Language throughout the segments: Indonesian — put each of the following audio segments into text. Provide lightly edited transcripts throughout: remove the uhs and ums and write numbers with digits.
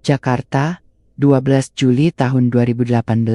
Jakarta, 12 Juli tahun 2018,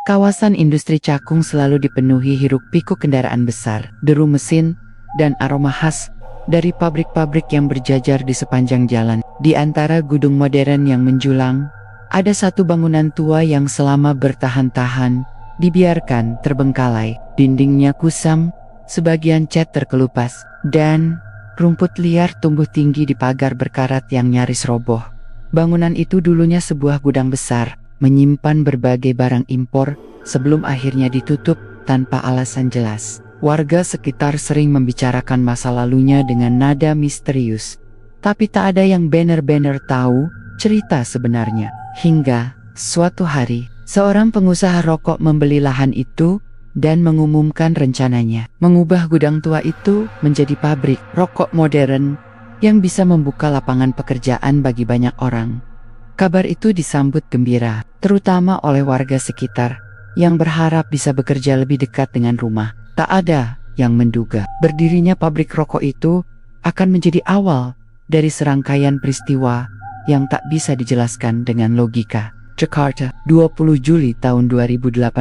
kawasan industri Cakung selalu dipenuhi hiruk-pikuk kendaraan besar, deru mesin, dan aroma khas dari pabrik-pabrik yang berjajar di sepanjang jalan. Di antara gedung modern yang menjulang, ada satu bangunan tua yang selama bertahan-tahan dibiarkan terbengkalai. Dindingnya kusam, sebagian cat terkelupas, dan rumput liar tumbuh tinggi di pagar berkarat yang nyaris roboh. Bangunan itu dulunya sebuah gudang besar, menyimpan berbagai barang impor sebelum akhirnya ditutup tanpa alasan jelas. Warga sekitar sering membicarakan masa lalunya dengan nada misterius, tapi tak ada yang benar-benar tahu cerita sebenarnya. Hingga suatu hari, seorang pengusaha rokok membeli lahan itu dan mengumumkan rencananya mengubah gudang tua itu menjadi pabrik rokok modern yang bisa membuka lapangan pekerjaan bagi banyak orang. Kabar itu disambut gembira, terutama oleh warga sekitar yang berharap bisa bekerja lebih dekat dengan rumah. Tak ada yang menduga berdirinya pabrik rokok itu akan menjadi awal dari serangkaian peristiwa yang tak bisa dijelaskan dengan logika. Jakarta, 20 Juli tahun 2018.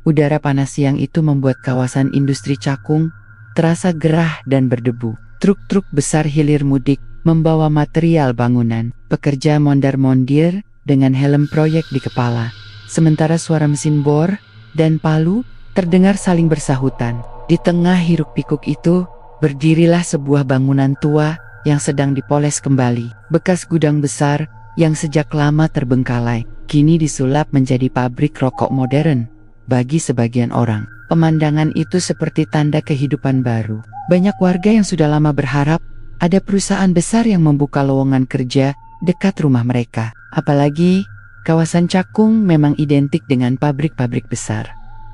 Udara panas siang itu membuat kawasan industri Cakung terasa gerah dan berdebu. Truk-truk besar hilir mudik membawa material bangunan. Pekerja mondar-mondir dengan helm proyek di kepala. Sementara suara mesin bor dan palu terdengar saling bersahutan. Di tengah hiruk-pikuk itu, berdirilah sebuah bangunan tua yang sedang dipoles kembali. Bekas gudang besar yang sejak lama terbengkalai, kini disulap menjadi pabrik rokok modern. Bagi sebagian orang, pemandangan itu seperti tanda kehidupan baru. Banyak warga yang sudah lama berharap ada perusahaan besar yang membuka lowongan kerja dekat rumah mereka. Apalagi, kawasan Cakung memang identik dengan pabrik-pabrik besar.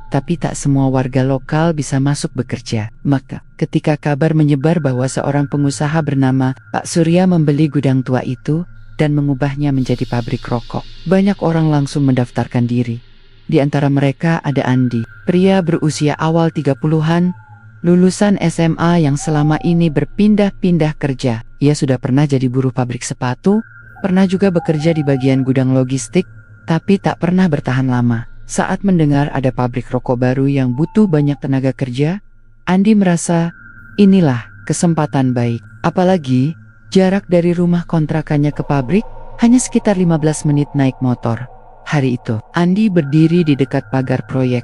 Tapi tak semua warga lokal bisa masuk bekerja. Maka, ketika kabar menyebar bahwa seorang pengusaha bernama Pak Surya membeli gudang tua itu dan mengubahnya menjadi pabrik rokok, banyak orang langsung mendaftarkan diri. Di antara mereka ada Andi, pria berusia awal 30-an, lulusan SMA yang selama ini berpindah-pindah kerja. Ia sudah pernah jadi buruh pabrik sepatu, pernah juga bekerja di bagian gudang logistik, tapi tak pernah bertahan lama. Saat mendengar ada pabrik rokok baru yang butuh banyak tenaga kerja, Andi merasa inilah kesempatan baik. Apalagi jarak dari rumah kontrakannya ke pabrik hanya sekitar 15 menit naik motor. Hari itu, Andi berdiri di dekat pagar proyek,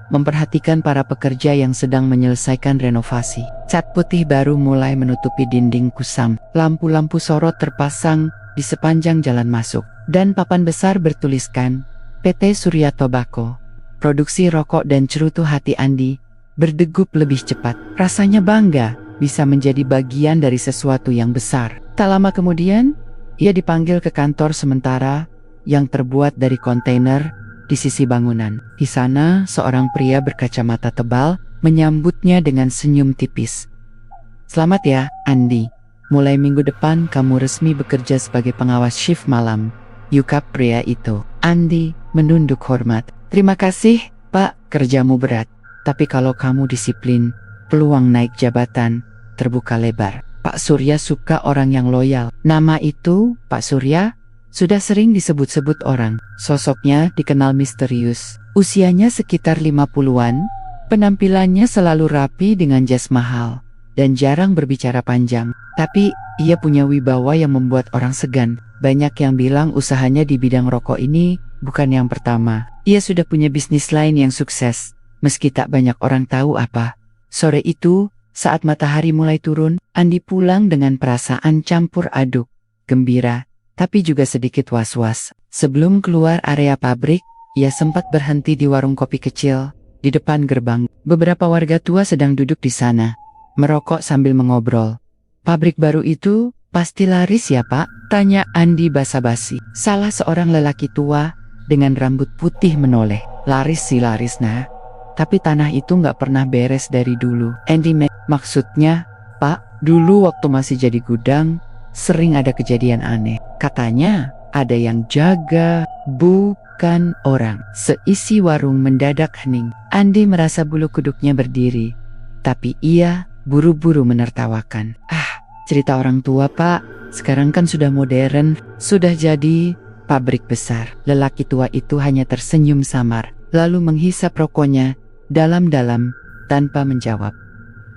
memperhatikan para pekerja yang sedang menyelesaikan renovasi. Cat putih baru mulai menutupi dinding kusam. Lampu-lampu sorot terpasang di sepanjang jalan masuk, dan papan besar bertuliskan PT Surya Tobacco. Produksi rokok dan cerutu hati Andi berdegup lebih cepat. Rasanya bangga bisa menjadi bagian dari sesuatu yang besar. Tak lama kemudian, ia dipanggil ke kantor sementara yang terbuat dari kontainer di sisi bangunan. Di sana, seorang pria berkacamata tebal menyambutnya dengan senyum tipis. "Selamat ya, Andi. Mulai minggu depan kamu resmi bekerja sebagai pengawas shift malam," yukap pria itu. Andi menunduk hormat. "Terima kasih, Pak. Kerjamu berat. Tapi kalau kamu disiplin, peluang naik jabatan terbuka lebar." Pak Surya suka orang yang loyal. Nama itu, Pak Surya, sudah sering disebut-sebut orang. Sosoknya dikenal misterius. Usianya sekitar 50-an, penampilannya selalu rapi dengan jas mahal, dan jarang berbicara panjang. Tapi, ia punya wibawa yang membuat orang segan. Banyak yang bilang usahanya di bidang rokok ini bukan yang pertama. Ia sudah punya bisnis lain yang sukses, meski tak banyak orang tahu apa. Sore itu, saat matahari mulai turun, Andi pulang dengan perasaan campur aduk, gembira, tapi juga sedikit was-was. Sebelum keluar area pabrik, ia sempat berhenti di warung kopi kecil di depan gerbang. Beberapa warga tua sedang duduk di sana, merokok sambil mengobrol. "Pabrik baru itu pasti laris ya, Pak?" tanya Andi basa-basi. Salah seorang lelaki tua dengan rambut putih menoleh. "Laris sih laris, nah. Tapi tanah itu nggak pernah beres dari dulu." Andi maksudnya, "Pak, dulu waktu masih jadi gudang, sering ada kejadian aneh. Katanya ada yang jaga, bukan orang." Seisi warung mendadak hening. Andi merasa bulu kuduknya berdiri, tapi ia buru-buru menertawakan. "Ah, cerita orang tua, Pak. Sekarang kan sudah modern, sudah jadi pabrik besar. Lelaki tua itu hanya tersenyum samar, lalu menghisap rokoknya dalam-dalam tanpa menjawab.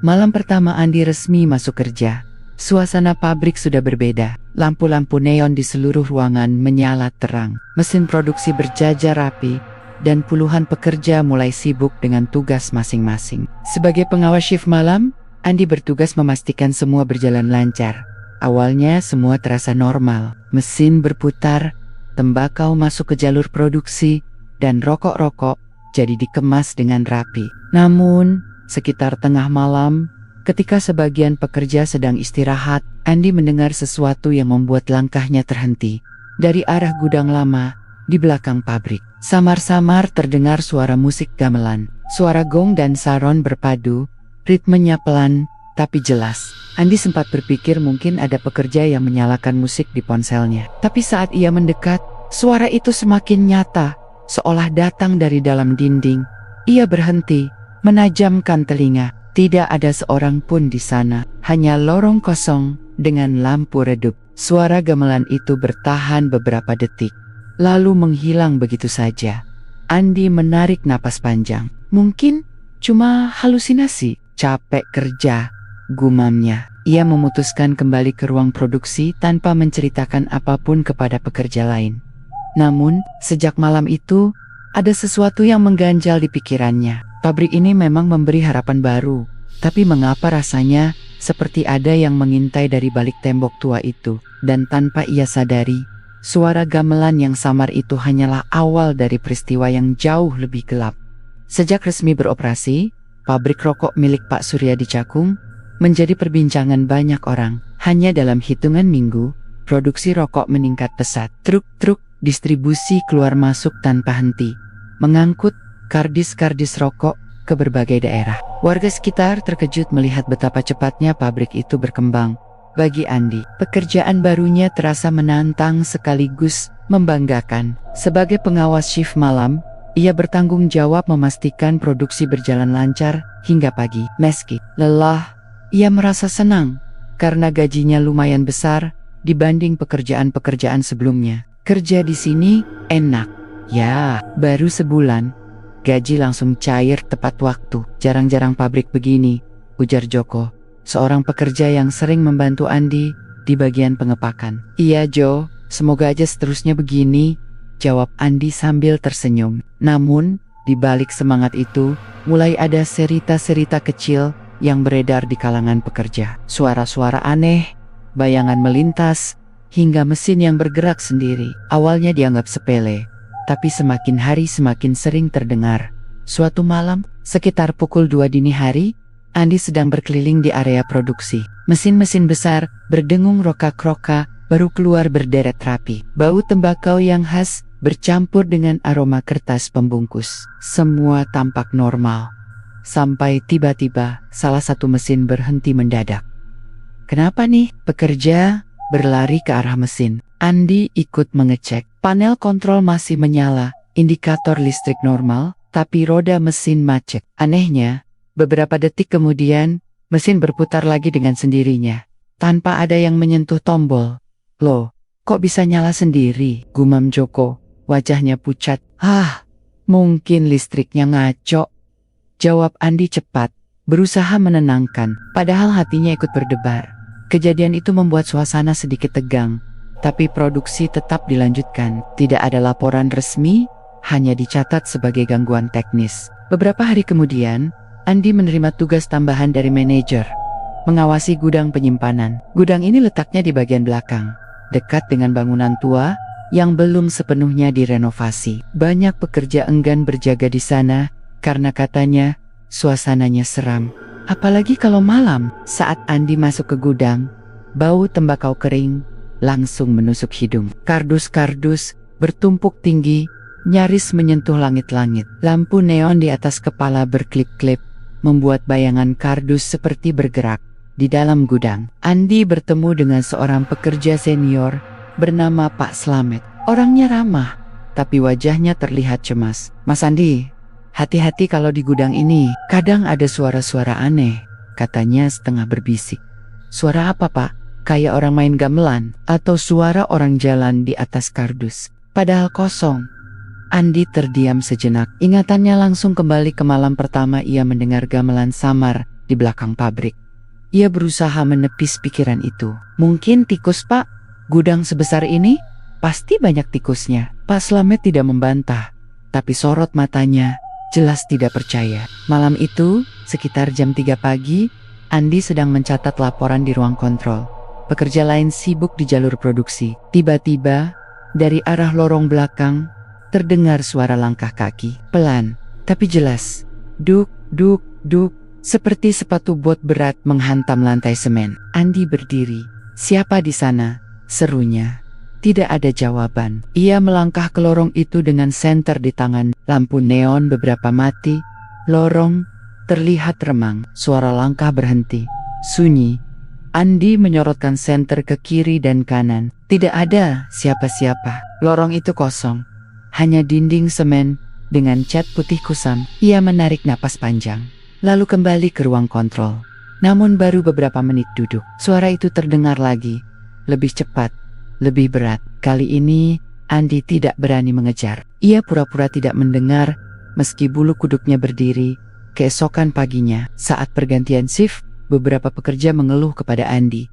Malam pertama Andi resmi masuk kerja. Suasana pabrik sudah berbeda. Lampu-lampu neon di seluruh ruangan menyala terang. Mesin produksi berjajar rapi dan puluhan pekerja mulai sibuk dengan tugas masing-masing. Sebagai pengawas shift malam, Andi bertugas memastikan semua berjalan lancar. Awalnya semua terasa normal. Mesin berputar, tembakau masuk ke jalur produksi, dan rokok-rokok jadi dikemas dengan rapi. Namun, sekitar tengah malam, ketika sebagian pekerja sedang istirahat, Andi mendengar sesuatu yang membuat langkahnya terhenti. Dari arah gudang lama, di belakang pabrik, samar-samar terdengar suara musik gamelan. Suara gong dan saron berpadu, ritmenya pelan tapi jelas. Andi sempat berpikir mungkin ada pekerja yang menyalakan musik di ponselnya. Tapi saat ia mendekat, suara itu semakin nyata, seolah datang dari dalam dinding. Ia berhenti, menajamkan telinga. Tidak ada seorang pun di sana, hanya lorong kosong dengan lampu redup. Suara gamelan itu bertahan beberapa detik, lalu menghilang begitu saja. Andi menarik napas panjang. Mungkin cuma halusinasi. Capek kerja, gumamnya. Ia memutuskan kembali ke ruang produksi tanpa menceritakan apapun kepada pekerja lain. Namun, sejak malam itu, ada sesuatu yang mengganjal di pikirannya. Pabrik ini memang memberi harapan baru, tapi mengapa rasanya seperti ada yang mengintai dari balik tembok tua itu? Dan tanpa ia sadari, suara gamelan yang samar itu hanyalah awal dari peristiwa yang jauh lebih gelap. Sejak resmi beroperasi, pabrik rokok milik Pak Surya di Cakung menjadi perbincangan banyak orang. Hanya dalam hitungan minggu, produksi rokok meningkat pesat. Truk-truk distribusi keluar masuk tanpa henti, mengangkut kardis-kardis rokok ke berbagai daerah. Warga sekitar terkejut melihat betapa cepatnya pabrik itu berkembang. Bagi Andi, pekerjaan barunya terasa menantang sekaligus membanggakan. Sebagai pengawas shift malam, ia bertanggung jawab memastikan produksi berjalan lancar hingga pagi. Meski lelah, ia merasa senang karena gajinya lumayan besar dibanding pekerjaan-pekerjaan sebelumnya. Kerja di sini enak. Ya, baru sebulan, gaji langsung cair tepat waktu. Jarang-jarang pabrik begini, ujar Joko, seorang pekerja yang sering membantu Andi di bagian pengepakan. Iya Jo, semoga aja seterusnya begini, jawab Andi sambil tersenyum. Namun, di balik semangat itu, mulai ada serita-serita kecil yang beredar di kalangan pekerja. Suara-suara aneh, bayangan melintas, hingga mesin yang bergerak sendiri. Awalnya dianggap sepele, tapi semakin hari semakin sering terdengar. Suatu malam, sekitar pukul 2 dini hari, Andi sedang berkeliling di area produksi. Mesin-mesin besar berdengung roka-kroka baru keluar berderet rapi. Bau tembakau yang khas bercampur dengan aroma kertas pembungkus. Semua tampak normal. Sampai tiba-tiba salah satu mesin berhenti mendadak. Kenapa nih? Pekerja berlari ke arah mesin. Andi ikut mengecek. Panel kontrol masih menyala, indikator listrik normal, tapi roda mesin macet. Anehnya, beberapa detik kemudian, mesin berputar lagi dengan sendirinya, tanpa ada yang menyentuh tombol. Loh, kok bisa nyala sendiri? Gumam Joko, wajahnya pucat. Mungkin listriknya ngaco, jawab Andi cepat, berusaha menenangkan, padahal hatinya ikut berdebar. Kejadian itu membuat suasana sedikit tegang, tapi produksi tetap dilanjutkan. Tidak ada laporan resmi, hanya dicatat sebagai gangguan teknis. Beberapa hari kemudian, Andi menerima tugas tambahan dari manajer, mengawasi gudang penyimpanan. Gudang ini letaknya di bagian belakang, dekat dengan bangunan tua yang belum sepenuhnya direnovasi. Banyak pekerja enggan berjaga di sana karena katanya suasananya seram. Apalagi kalau malam. Saat Andi masuk ke gudang, bau tembakau kering langsung menusuk hidung. Kardus-kardus bertumpuk tinggi, nyaris menyentuh langit-langit. Lampu neon di atas kepala berklip-klip, membuat bayangan kardus seperti bergerak di dalam gudang. Andi bertemu dengan seorang pekerja senior bernama Pak Slamet. Orangnya ramah, tapi wajahnya terlihat cemas. Mas Andi, hati-hati kalau di gudang ini, kadang ada suara-suara aneh, katanya setengah berbisik. Suara apa Pak? kayak orang main gamelan atau suara orang jalan di atas kardus. Padahal kosong. Andi terdiam sejenak. Ingatannya langsung kembali ke malam pertama ia mendengar gamelan samar di belakang pabrik. Ia berusaha menepis pikiran itu. Mungkin tikus, Pak? Gudang sebesar ini? Pasti banyak tikusnya. Pak Slamet tidak membantah, tapi sorot matanya jelas tidak percaya. Malam itu, sekitar jam 3 pagi, Andi sedang mencatat laporan di ruang kontrol. Pekerja lain sibuk di jalur produksi. Tiba-tiba, dari arah lorong belakang, terdengar suara langkah kaki. Pelan, tapi jelas. Duk, duk, duk. Seperti sepatu bot berat menghantam lantai semen. Andi berdiri. Siapa di sana? Serunya. Tidak ada jawaban. Ia melangkah ke lorong itu dengan senter di tangan. Lampu neon beberapa mati. Lorong terlihat remang. Suara langkah berhenti. Sunyi. Andi menyorotkan senter ke kiri dan kanan. Tidak ada siapa-siapa. Lorong itu kosong. Hanya dinding semen dengan cat putih kusam. Ia menarik napas panjang. Lalu kembali ke ruang kontrol. Namun baru beberapa menit duduk, suara itu terdengar lagi. Lebih cepat, lebih berat. Kali ini, Andi tidak berani mengejar. Ia pura-pura tidak mendengar, meski bulu kuduknya berdiri. Keesokan paginya, saat pergantian shift, beberapa pekerja mengeluh kepada Andi.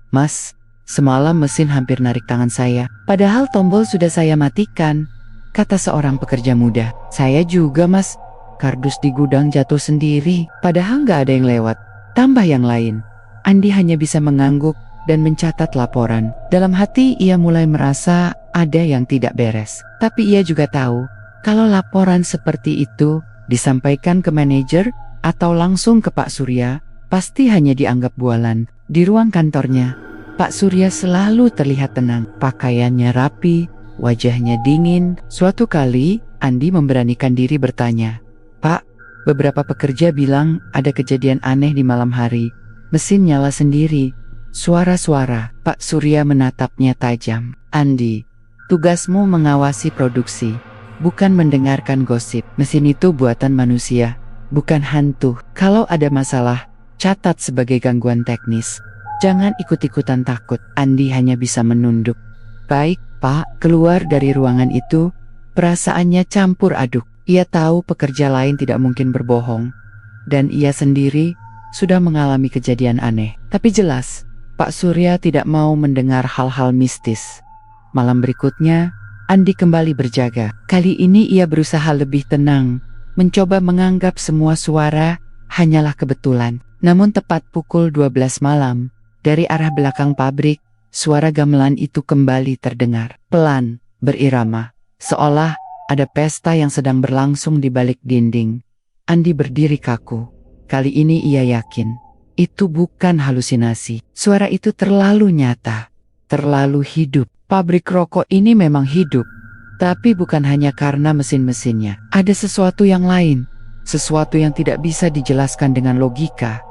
Mas, semalam mesin hampir narik tangan saya, padahal tombol sudah saya matikan, kata seorang pekerja muda. Saya juga, Mas. Kardus di gudang jatuh sendiri, padahal nggak ada yang lewat. Tambah yang lain. Andi hanya bisa mengangguk dan mencatat laporan. Dalam hati ia mulai merasa ada yang tidak beres. Tapi ia juga tahu, kalau laporan seperti itu disampaikan ke manajer atau langsung ke Pak Surya, pasti hanya dianggap bualan. Di ruang kantornya, Pak Surya selalu terlihat tenang. Pakaiannya rapi, wajahnya dingin. Suatu kali, Andi memberanikan diri bertanya, Pak, beberapa pekerja bilang ada kejadian aneh di malam hari. Mesin nyala sendiri. Suara-suara. Pak Surya menatapnya tajam. Andi, tugasmu mengawasi produksi, bukan mendengarkan gosip. Mesin itu buatan manusia, bukan hantu. Kalau ada masalah, catat sebagai gangguan teknis. Jangan ikut-ikutan takut. Andi hanya bisa menunduk. Baik, Pak. Keluar dari ruangan itu, perasaannya campur aduk. Ia tahu pekerja lain tidak mungkin berbohong, dan ia sendiri sudah mengalami kejadian aneh. Tapi jelas, Pak Surya tidak mau mendengar hal-hal mistis. Malam berikutnya, Andi kembali berjaga. Kali ini ia berusaha lebih tenang, mencoba menganggap semua suara hanyalah kebetulan. Namun tepat pukul 12 malam, dari arah belakang pabrik, suara gamelan itu kembali terdengar. Pelan, berirama, seolah ada pesta yang sedang berlangsung di balik dinding. Andi berdiri kaku. Kali ini ia yakin, itu bukan halusinasi. Suara itu terlalu nyata, terlalu hidup. Pabrik rokok ini memang hidup, tapi bukan hanya karena mesin-mesinnya. Ada sesuatu yang lain, sesuatu yang tidak bisa dijelaskan dengan logika.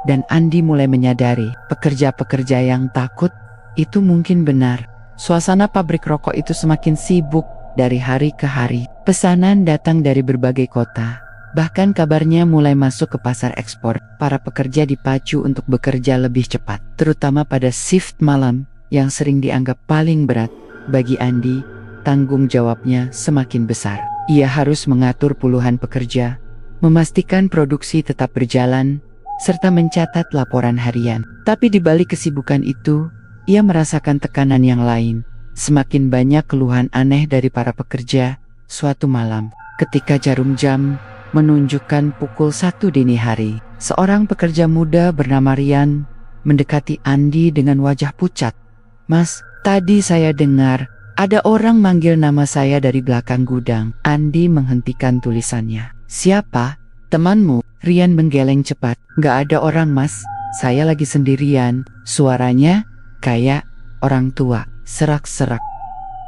Dan Andi mulai menyadari, pekerja-pekerja yang takut, itu mungkin benar. Suasana pabrik rokok itu semakin sibuk. Dari hari ke hari, pesanan datang dari berbagai kota. Bahkan kabarnya mulai masuk ke pasar ekspor. Para pekerja dipacu untuk bekerja lebih cepat, terutama pada shift malam yang sering dianggap paling berat. Bagi Andi, tanggung jawabnya semakin besar. Ia harus mengatur puluhan pekerja, memastikan produksi tetap berjalan, serta mencatat laporan harian. Tapi di balik kesibukan itu, ia merasakan tekanan yang lain. Semakin banyak keluhan aneh dari para pekerja. Suatu malam, ketika jarum jam menunjukkan pukul 1 dini hari, seorang pekerja muda bernama Rian mendekati Andi dengan wajah pucat. Mas, tadi saya dengar ada orang manggil nama saya dari belakang gudang. Andi menghentikan tulisannya. Siapa? Temanmu? Rian menggeleng cepat. Gak ada orang, Mas. Saya lagi sendirian. Suaranya kayak orang tua. Serak-serak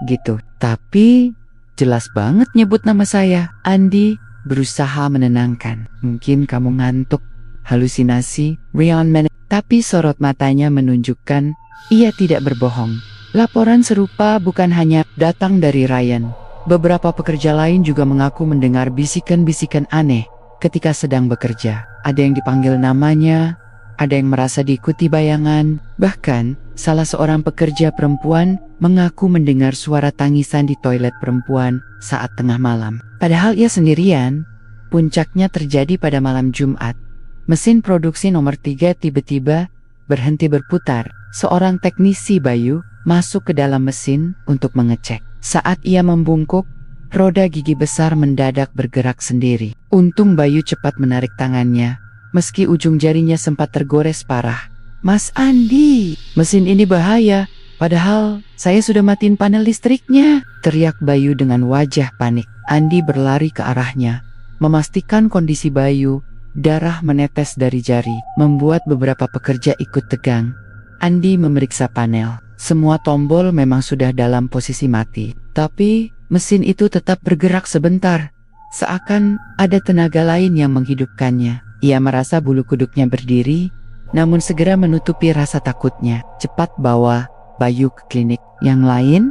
gitu. Tapi jelas banget nyebut nama saya. Andi berusaha menenangkan. Mungkin kamu ngantuk, halusinasi. Rian tapi sorot matanya menunjukkan ia tidak berbohong. Laporan serupa bukan hanya datang dari Ryan. Beberapa pekerja lain juga mengaku mendengar bisikan-bisikan aneh ketika sedang bekerja. Ada yang dipanggil namanya, ada yang merasa diikuti bayangan. Bahkan, salah seorang pekerja perempuan mengaku mendengar suara tangisan di toilet perempuan saat tengah malam. Padahal ia sendirian. Puncaknya terjadi pada malam Jumat. Mesin produksi nomor 3 tiba-tiba berhenti berputar. Seorang teknisi Bayu masuk ke dalam mesin untuk mengecek. Saat ia membungkuk, roda gigi besar mendadak bergerak sendiri. Untung Bayu cepat menarik tangannya, meski ujung jarinya sempat tergores parah. "Mas Andi, mesin ini bahaya. Padahal saya sudah matiin panel listriknya," teriak Bayu dengan wajah panik. Andi berlari ke arahnya, memastikan kondisi Bayu. Darah menetes dari jari, membuat beberapa pekerja ikut tegang. Andi memeriksa panel. Semua tombol memang sudah dalam posisi mati, tapi mesin itu tetap bergerak sebentar, seakan ada tenaga lain yang menghidupkannya. Ia merasa bulu kuduknya berdiri, namun segera menutupi rasa takutnya. "Cepat bawa Bayu ke klinik. Yang lain,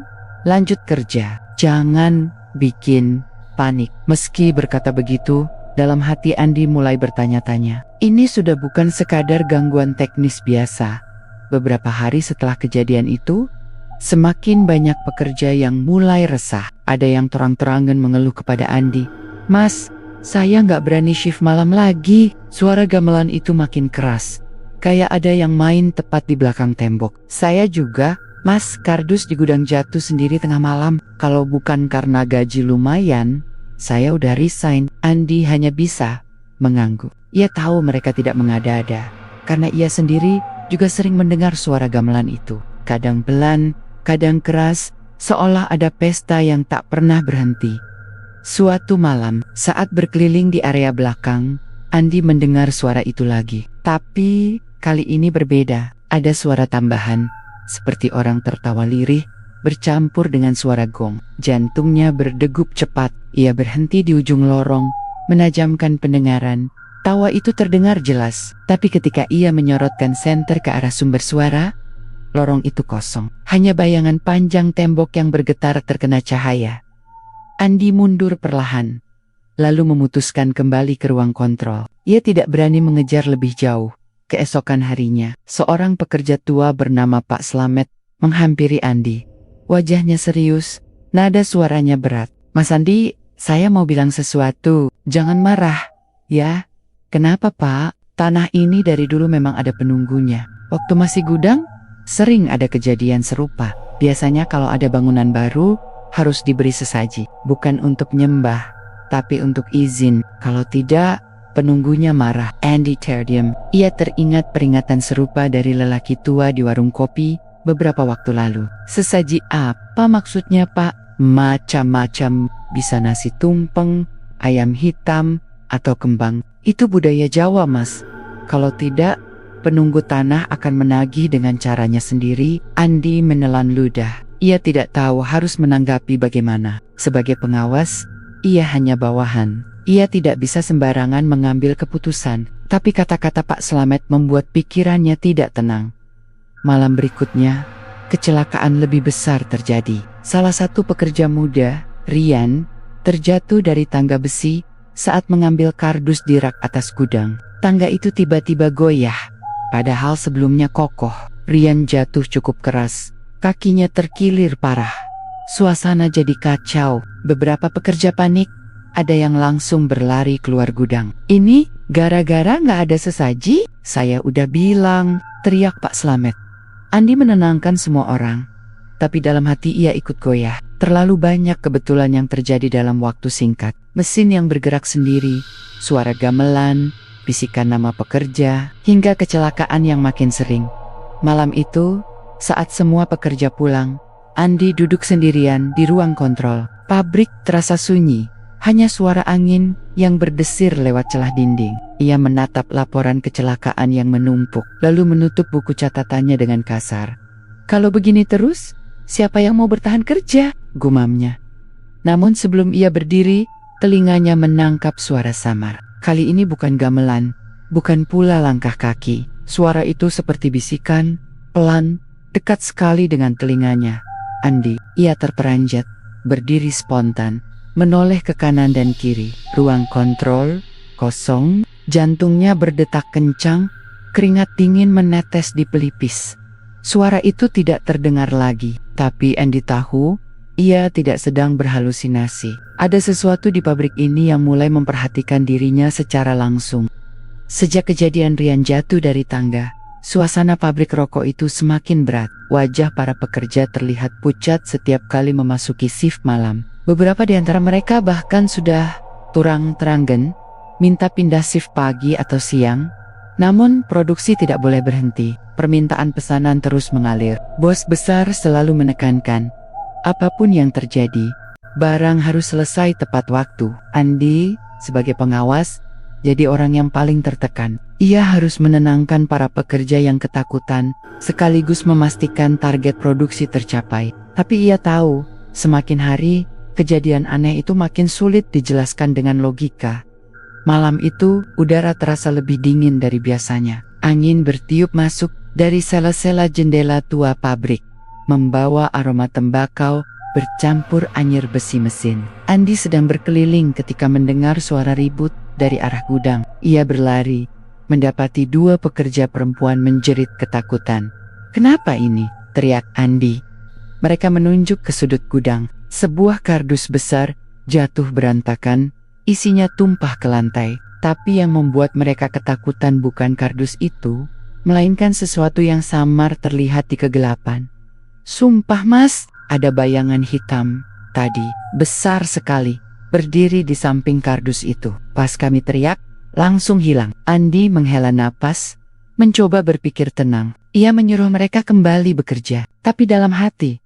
lanjut kerja. Jangan bikin panik." Meski berkata begitu, dalam hati Andi mulai bertanya-tanya. Ini sudah bukan sekadar gangguan teknis biasa. Beberapa hari setelah kejadian itu, semakin banyak pekerja yang mulai resah. Ada yang terang-terangan mengeluh kepada Andi. "Mas, saya nggak berani shift malam lagi." Suara gamelan itu makin keras, kayak ada yang main tepat di belakang tembok. "Saya juga, Mas, kardus di gudang jatuh sendiri tengah malam. Kalau bukan karena gaji lumayan, saya udah resign." Andi hanya bisa mengangguk. Ia tahu mereka tidak mengada-ada, karena ia sendiri juga sering mendengar suara gamelan itu. Kadang pelan, kadang keras, seolah ada pesta yang tak pernah berhenti. Suatu malam, saat berkeliling di area belakang, Andi mendengar suara itu lagi. Tapi kali ini berbeda. Ada suara tambahan, seperti orang tertawa lirih, bercampur dengan suara gong. Jantungnya berdegup cepat. Ia berhenti di ujung lorong, menajamkan pendengaran. Tawa itu terdengar jelas, tapi ketika ia menyorotkan senter ke arah sumber suara, lorong itu kosong. Hanya bayangan panjang tembok yang bergetar terkena cahaya. Andi mundur perlahan, lalu memutuskan kembali ke ruang kontrol. Ia tidak berani mengejar lebih jauh. Keesokan harinya, seorang pekerja tua bernama Pak Slamet menghampiri Andi. Wajahnya serius, nada suaranya berat. "Mas Andi, saya mau bilang sesuatu. Jangan marah, ya." "Kenapa, Pak? Tanah ini dari dulu memang ada penunggunya. Waktu masih gudang, sering ada kejadian serupa. Biasanya kalau ada bangunan baru, harus diberi sesaji. Bukan untuk nyembah, tapi untuk izin. Kalau tidak, penunggunya marah." Andi terdiam. Ia teringat peringatan serupa dari lelaki tua di warung kopi beberapa waktu lalu. "Sesaji apa maksudnya, Pak?" "Macam-macam. Bisa nasi tumpeng, ayam hitam, atau kembang. Itu budaya Jawa, Mas. Kalau tidak, penunggu tanah akan menagih dengan caranya sendiri." Andi menelan ludah. Ia tidak tahu harus menanggapi bagaimana. Sebagai pengawas, ia hanya bawahan. Ia tidak bisa sembarangan mengambil keputusan. Tapi kata-kata Pak Slamet membuat pikirannya tidak tenang. Malam berikutnya, kecelakaan lebih besar terjadi. Salah satu pekerja muda, Rian, terjatuh dari tangga besi saat mengambil kardus di rak atas gudang. Tangga itu tiba-tiba goyah, padahal sebelumnya kokoh. Rian jatuh cukup keras, kakinya terkilir parah. Suasana jadi kacau. Beberapa pekerja panik, ada yang langsung berlari keluar gudang. "Ini gara-gara nggak ada sesaji? Saya udah bilang," teriak Pak Slamet. Andi menenangkan semua orang, tapi dalam hati ia ikut goyah. Terlalu banyak kebetulan yang terjadi dalam waktu singkat. Mesin yang bergerak sendiri, suara gamelan, bisikan nama pekerja, hingga kecelakaan yang makin sering. Malam itu, saat semua pekerja pulang, Andi duduk sendirian di ruang kontrol. Pabrik terasa sunyi, hanya suara angin yang berdesir lewat celah dinding. Ia menatap laporan kecelakaan yang menumpuk, lalu menutup buku catatannya dengan kasar. "Kalau begini terus, siapa yang mau bertahan kerja?" gumamnya. Namun sebelum ia berdiri, telinganya menangkap suara samar. Kali ini bukan gamelan, bukan pula langkah kaki. Suara itu seperti bisikan, pelan, dekat sekali dengan telinganya. Andi, ia terperanjat, berdiri spontan, menoleh ke kanan dan kiri. Ruang kontrol kosong, jantungnya berdetak kencang, Keringat dingin menetes di pelipis. Suara itu tidak terdengar lagi, tapi Andy tahu ia tidak sedang berhalusinasi. Ada sesuatu di pabrik ini yang mulai memperhatikan dirinya secara langsung. Sejak kejadian Ryan jatuh dari tangga, suasana pabrik rokok itu semakin berat. Wajah para pekerja terlihat pucat setiap kali memasuki shift malam. Beberapa di antara mereka bahkan sudah terang-terangan minta pindah shift pagi atau siang. Namun produksi tidak boleh berhenti. Permintaan pesanan terus mengalir. Bos besar selalu menekankan, apapun yang terjadi, barang harus selesai tepat waktu. Andy, sebagai pengawas, jadi orang yang paling tertekan. Ia harus menenangkan para pekerja yang ketakutan, sekaligus memastikan target produksi tercapai. Tapi ia tahu, semakin hari, kejadian aneh itu makin sulit dijelaskan dengan logika. Malam itu, udara terasa lebih dingin dari biasanya. Angin bertiup masuk dari sela-sela jendela tua pabrik, membawa aroma tembakau bercampur anyir besi mesin. Andy sedang berkeliling ketika mendengar suara ribut dari arah gudang. Ia berlari, mendapati dua pekerja perempuan menjerit ketakutan. "Kenapa ini?" teriak Andy. Mereka menunjuk ke sudut gudang. Sebuah kardus besar jatuh berantakan, isinya tumpah ke lantai. Tapi yang membuat mereka ketakutan bukan kardus itu, melainkan sesuatu yang samar terlihat di kegelapan. "Sumpah mas, ada bayangan hitam tadi, besar sekali, berdiri di samping kardus itu. Pas kami teriak, langsung hilang." Andy menghela napas, mencoba berpikir tenang. Ia menyuruh mereka kembali bekerja, tapi dalam hati,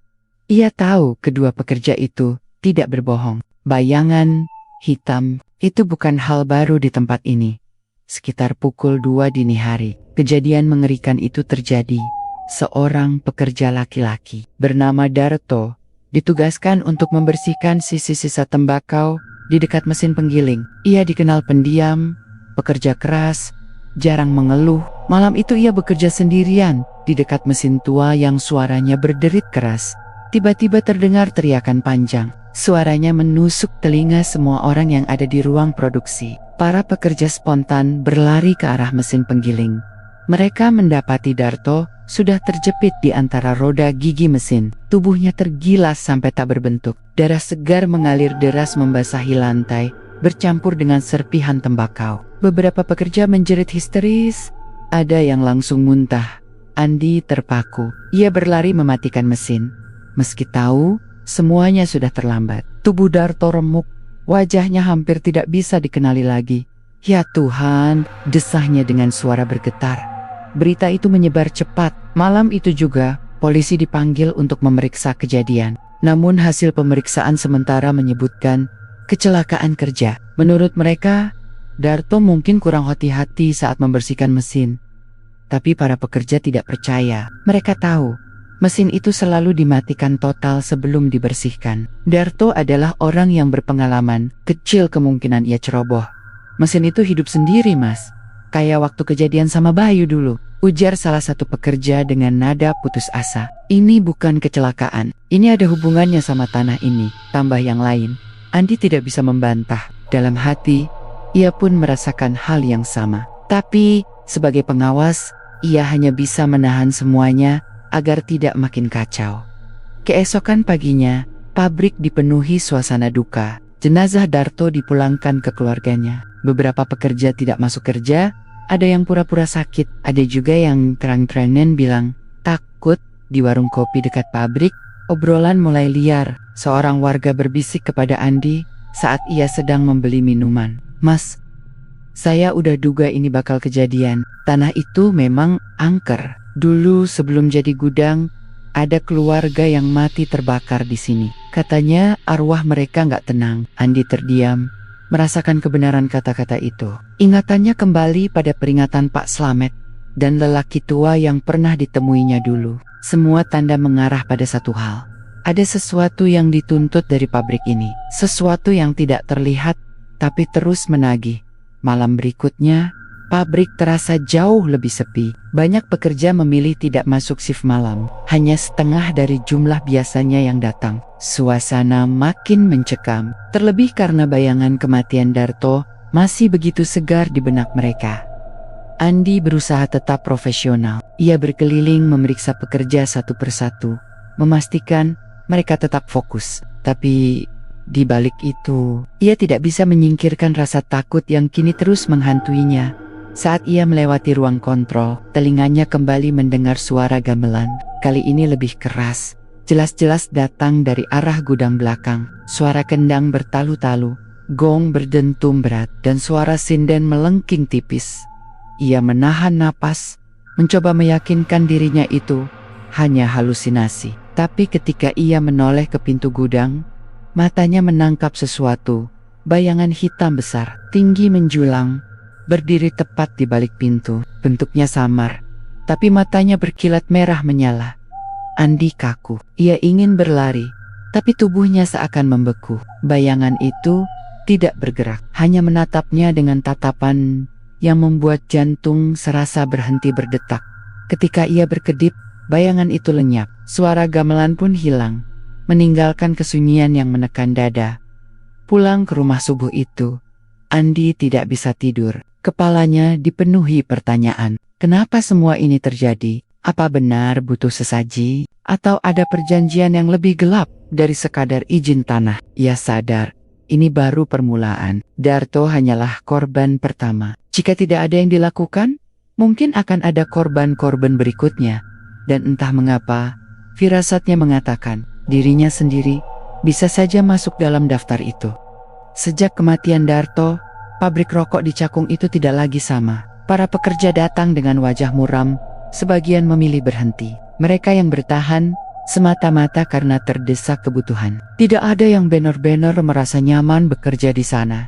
ia tahu kedua pekerja itu tidak berbohong. Bayangan hitam itu bukan hal baru di tempat ini. Sekitar pukul 2 dini hari, kejadian mengerikan itu terjadi. Seorang pekerja laki-laki bernama Darto ditugaskan untuk membersihkan sisa-sisa tembakau di dekat mesin penggiling. Ia dikenal pendiam, pekerja keras, jarang mengeluh. Malam itu ia bekerja sendirian di dekat mesin tua yang suaranya berderit keras. Tiba-tiba terdengar teriakan panjang. Suaranya menusuk telinga semua orang yang ada di ruang produksi. Para pekerja spontan berlari ke arah mesin penggiling. Mereka mendapati Darto sudah terjepit di antara roda gigi mesin. Tubuhnya tergilas sampai tak berbentuk. Darah segar mengalir deras membasahi lantai, bercampur dengan serpihan tembakau. Beberapa pekerja menjerit histeris. Ada yang langsung muntah. Andy terpaku. Ia berlari mematikan mesin. Meski tahu semuanya sudah terlambat. Tubuh Darto remuk. Wajahnya hampir tidak bisa dikenali lagi. "Ya Tuhan," desahnya dengan suara bergetar. Berita itu menyebar cepat. Malam itu juga, polisi dipanggil untuk memeriksa kejadian. Namun hasil pemeriksaan sementara menyebutkan kecelakaan kerja. Menurut mereka, Darto mungkin kurang hati-hati saat membersihkan mesin. Tapi para pekerja tidak percaya. Mereka tahu mesin itu selalu dimatikan total sebelum dibersihkan. Darto adalah orang yang berpengalaman. Kecil kemungkinan ia ceroboh. "Mesin itu hidup sendiri mas, kayak waktu kejadian sama Bayu dulu," ujar salah satu pekerja dengan nada putus asa. "Ini bukan kecelakaan. Ini ada hubungannya sama tanah ini," tambah yang lain. Andy tidak bisa membantah. Dalam hati, ia pun merasakan hal yang sama. Tapi, sebagai pengawas, ia hanya bisa menahan semuanya agar tidak makin kacau. Keesokan paginya, pabrik dipenuhi suasana duka. Jenazah Darto dipulangkan ke keluarganya. Beberapa pekerja tidak masuk kerja, ada yang pura-pura sakit, ada juga yang terang-terangan bilang takut. Di warung kopi dekat pabrik, obrolan mulai liar. Seorang warga berbisik kepada Andy saat ia sedang membeli minuman. "Mas, saya udah duga ini bakal kejadian. Tanah itu memang angker. Dulu sebelum jadi gudang, ada keluarga yang mati terbakar di sini. Katanya arwah mereka nggak tenang." Andy terdiam, merasakan kebenaran kata-kata itu. Ingatannya kembali pada peringatan Pak Slamet dan lelaki tua yang pernah ditemuinya dulu. Semua tanda mengarah pada satu hal. Ada sesuatu yang dituntut dari pabrik ini. Sesuatu yang tidak terlihat, tapi terus menagih. Malam berikutnya, pabrik terasa jauh lebih sepi. Banyak pekerja memilih tidak masuk shift malam. Hanya setengah dari jumlah biasanya yang datang. Suasana makin mencekam. Terlebih karena bayangan kematian Darto masih begitu segar di benak mereka. Andi berusaha tetap profesional. Ia berkeliling memeriksa pekerja satu persatu, memastikan mereka tetap fokus. Tapi di balik itu, ia tidak bisa menyingkirkan rasa takut yang kini terus menghantuinya. Saat ia melewati ruang kontrol, telinganya kembali mendengar suara gamelan. Kali ini lebih keras, jelas-jelas datang dari arah gudang belakang. Suara kendang bertalu-talu, gong berdentum berat, dan suara sinden melengking tipis. Ia menahan napas, mencoba meyakinkan dirinya itu hanya halusinasi. Tapi ketika ia menoleh ke pintu gudang, matanya menangkap sesuatu. Bayangan hitam besar, tinggi menjulang, berdiri tepat di balik pintu. Bentuknya samar, tapi matanya berkilat merah menyala. Andi kaku. Ia ingin berlari, tapi tubuhnya seakan membeku. Bayangan itu tidak bergerak, hanya menatapnya dengan tatapan yang membuat jantung serasa berhenti berdetak. Ketika ia berkedip, bayangan itu lenyap. Suara gamelan pun hilang, meninggalkan kesunyian yang menekan dada. Pulang ke rumah subuh itu, Andi tidak bisa tidur. Kepalanya dipenuhi pertanyaan. Kenapa semua ini terjadi? Apa benar butuh sesaji? Atau ada perjanjian yang lebih gelap dari sekadar izin tanah? Ia sadar, ini baru permulaan. Darto hanyalah korban pertama. Jika tidak ada yang dilakukan, mungkin akan ada korban-korban berikutnya. Dan entah mengapa, firasatnya mengatakan, dirinya sendiri bisa saja masuk dalam daftar itu. Sejak kematian Darto, pabrik rokok di Cakung itu tidak lagi sama. Para pekerja datang dengan wajah muram, sebagian memilih berhenti. Mereka yang bertahan semata-mata karena terdesak kebutuhan. Tidak ada yang benar-benar merasa nyaman bekerja di sana.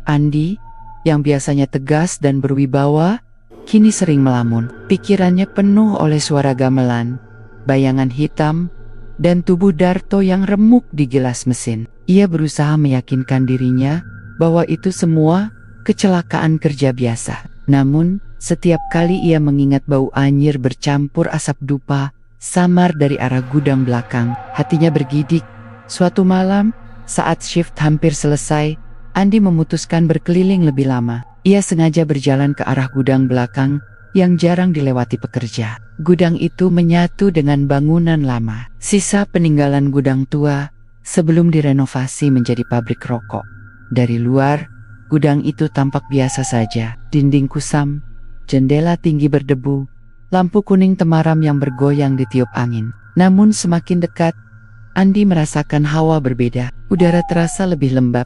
Andi, yang biasanya tegas dan berwibawa, kini sering melamun. Pikirannya penuh oleh suara gamelan, bayangan hitam, dan tubuh Darto yang remuk di gilas mesin. Ia berusaha meyakinkan dirinya bahwa itu semua kecelakaan kerja biasa. Namun, setiap kali ia mengingat bau anyir bercampur asap dupa samar dari arah gudang belakang, hatinya bergidik. Suatu malam, saat shift hampir selesai, Andi memutuskan berkeliling lebih lama. Ia sengaja berjalan ke arah gudang belakang yang jarang dilewati pekerja. Gudang itu menyatu dengan bangunan lama, sisa peninggalan gudang tua sebelum direnovasi menjadi pabrik rokok. Dari luar, gudang itu tampak biasa saja. Dinding kusam, jendela tinggi berdebu, lampu kuning temaram yang bergoyang ditiup angin. Namun semakin dekat, Andi merasakan hawa berbeda. Udara terasa lebih lembab,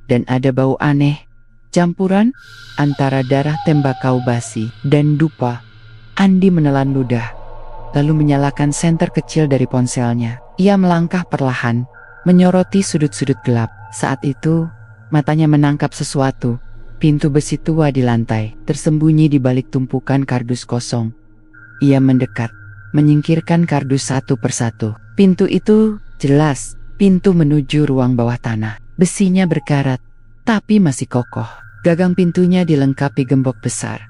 dan ada bau aneh, campuran antara darah tembakau basi dan dupa. Andi menelan ludah, lalu menyalakan senter kecil dari ponselnya. Ia melangkah perlahan, menyoroti sudut-sudut gelap. Saat itu, matanya menangkap sesuatu. Pintu besi tua di lantai, tersembunyi di balik tumpukan kardus kosong. Ia mendekat, menyingkirkan kardus satu persatu. Pintu itu jelas, pintu menuju ruang bawah tanah. Besinya berkarat, tapi masih kokoh. Gagang pintunya dilengkapi gembok besar.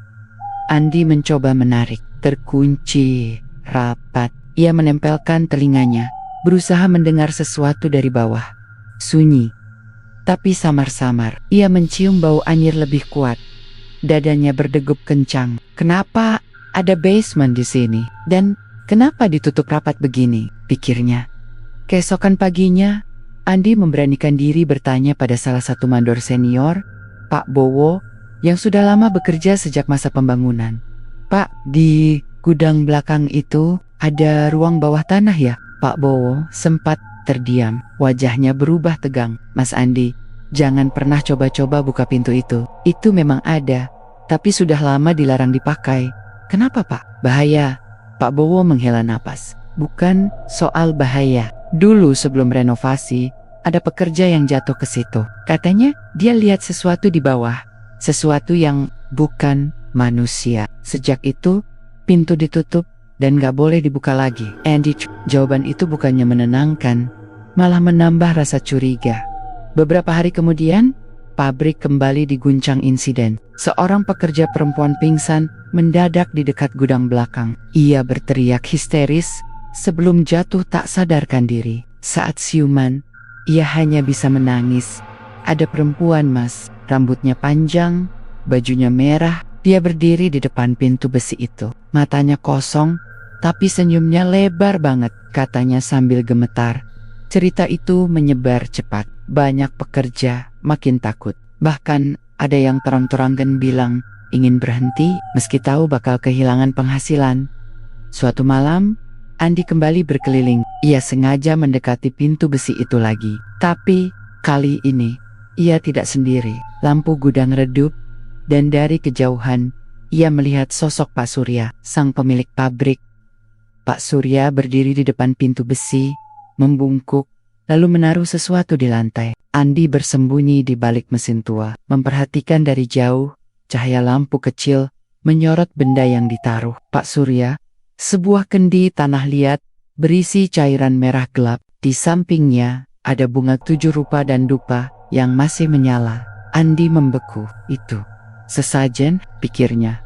Andi mencoba menarik, terkunci rapat. Ia menempelkan telinganya, berusaha mendengar sesuatu dari bawah. Sunyi, tapi samar-samar. Ia mencium bau anyir lebih kuat. Dadanya berdegup kencang. Kenapa ada basement di sini? Dan kenapa ditutup rapat begini? Pikirnya. Keesokan paginya, Andi memberanikan diri bertanya pada salah satu mandor senior, Pak Bowo, yang sudah lama bekerja sejak masa pembangunan. Pak, di gudang belakang itu ada ruang bawah tanah ya? Pak Bowo sempat terdiam, wajahnya berubah tegang. Mas Andi, jangan pernah coba-coba buka pintu itu. Itu memang ada, tapi sudah lama dilarang dipakai. Kenapa Pak? Bahaya. Pak Bowo menghela napas. Bukan soal bahaya. Dulu sebelum renovasi, ada pekerja yang jatuh ke situ. Katanya dia lihat sesuatu di bawah. Sesuatu yang bukan manusia. Sejak itu, pintu ditutup dan gak boleh dibuka lagi. Andy, jawaban itu bukannya menenangkan, malah menambah rasa curiga. Beberapa hari kemudian, pabrik kembali diguncang insiden. Seorang pekerja perempuan pingsan mendadak di dekat gudang belakang. Ia berteriak histeris sebelum jatuh tak sadarkan diri. Saat siuman, ia hanya bisa menangis. Ada perempuan, Mas, rambutnya panjang, bajunya merah, Dia berdiri di depan pintu besi itu. Matanya kosong, tapi senyumnya lebar banget, katanya sambil gemetar. Cerita itu menyebar cepat. Banyak pekerja makin takut. Bahkan ada yang terang-terangan bilang ingin berhenti meski tahu bakal kehilangan penghasilan. Suatu malam, Andi kembali berkeliling. Ia sengaja mendekati pintu besi itu lagi. Tapi kali ini ia tidak sendiri. Lampu gudang redup, dan dari kejauhan ia melihat sosok Pak Surya, sang pemilik pabrik. Pak Surya berdiri di depan pintu besi, membungkuk, lalu menaruh sesuatu di lantai. Andi bersembunyi di balik mesin tua, memperhatikan dari jauh. Cahaya lampu kecil menyorot benda yang ditaruh Pak Surya. Sebuah kendi tanah liat berisi cairan merah gelap. Di sampingnya ada bunga 7 rupa dan dupa yang masih menyala. Andi membeku. Itu sesajen, pikirnya.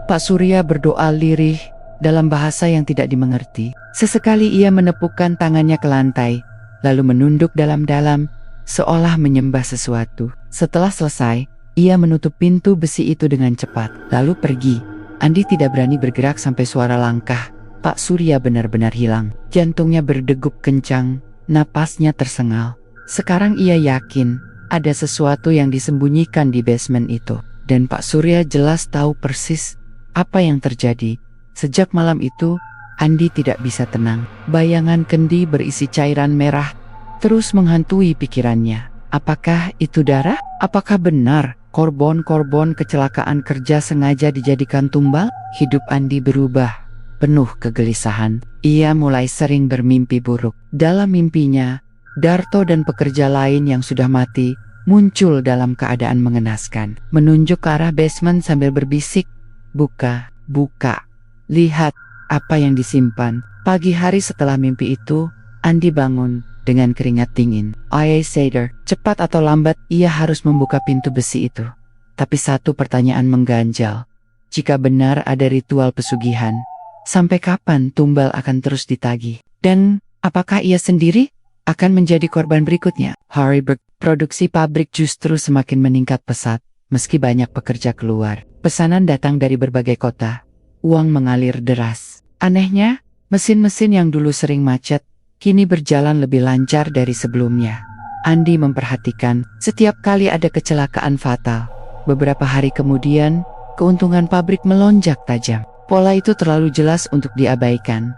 Pak Surya berdoa lirih dalam bahasa yang tidak dimengerti. Sesekali ia menepukkan tangannya ke lantai, lalu menunduk dalam-dalam, seolah menyembah sesuatu. Setelah selesai, ia menutup pintu besi itu dengan cepat, lalu pergi. Andi tidak berani bergerak sampai suara langkah Pak Surya benar-benar hilang. Jantungnya berdegup kencang, napasnya tersengal. Sekarang ia yakin ada sesuatu yang disembunyikan di basement itu. Dan Pak Surya jelas tahu persis apa yang terjadi. Sejak malam itu, Andi tidak bisa tenang. Bayangan kendi berisi cairan merah terus menghantui pikirannya. Apakah itu darah? Apakah benar korban kecelakaan kerja sengaja dijadikan tumbal? Hidup Andi berubah, penuh kegelisahan. Ia mulai sering bermimpi buruk. Dalam mimpinya, Darto dan pekerja lain yang sudah mati muncul dalam keadaan mengenaskan, menunjuk ke arah basement sambil berbisik, "Buka, buka, lihat apa yang disimpan." Pagi hari setelah mimpi itu, Andi bangun dengan keringat dingin. Sadar, cepat atau lambat ia harus membuka pintu besi itu. Tapi satu pertanyaan mengganjal. Jika benar ada ritual pesugihan, sampai kapan tumbal akan terus ditagih? Dan apakah ia sendiri akan menjadi korban berikutnya? Harryburg, produksi pabrik justru semakin meningkat pesat. Meski banyak pekerja keluar, pesanan datang dari berbagai kota. Uang mengalir deras. Anehnya, mesin-mesin yang dulu sering macet, kini berjalan lebih lancar dari sebelumnya. Andi memperhatikan setiap kali ada kecelakaan fatal. Beberapa hari kemudian, keuntungan pabrik melonjak tajam. Pola itu terlalu jelas untuk diabaikan.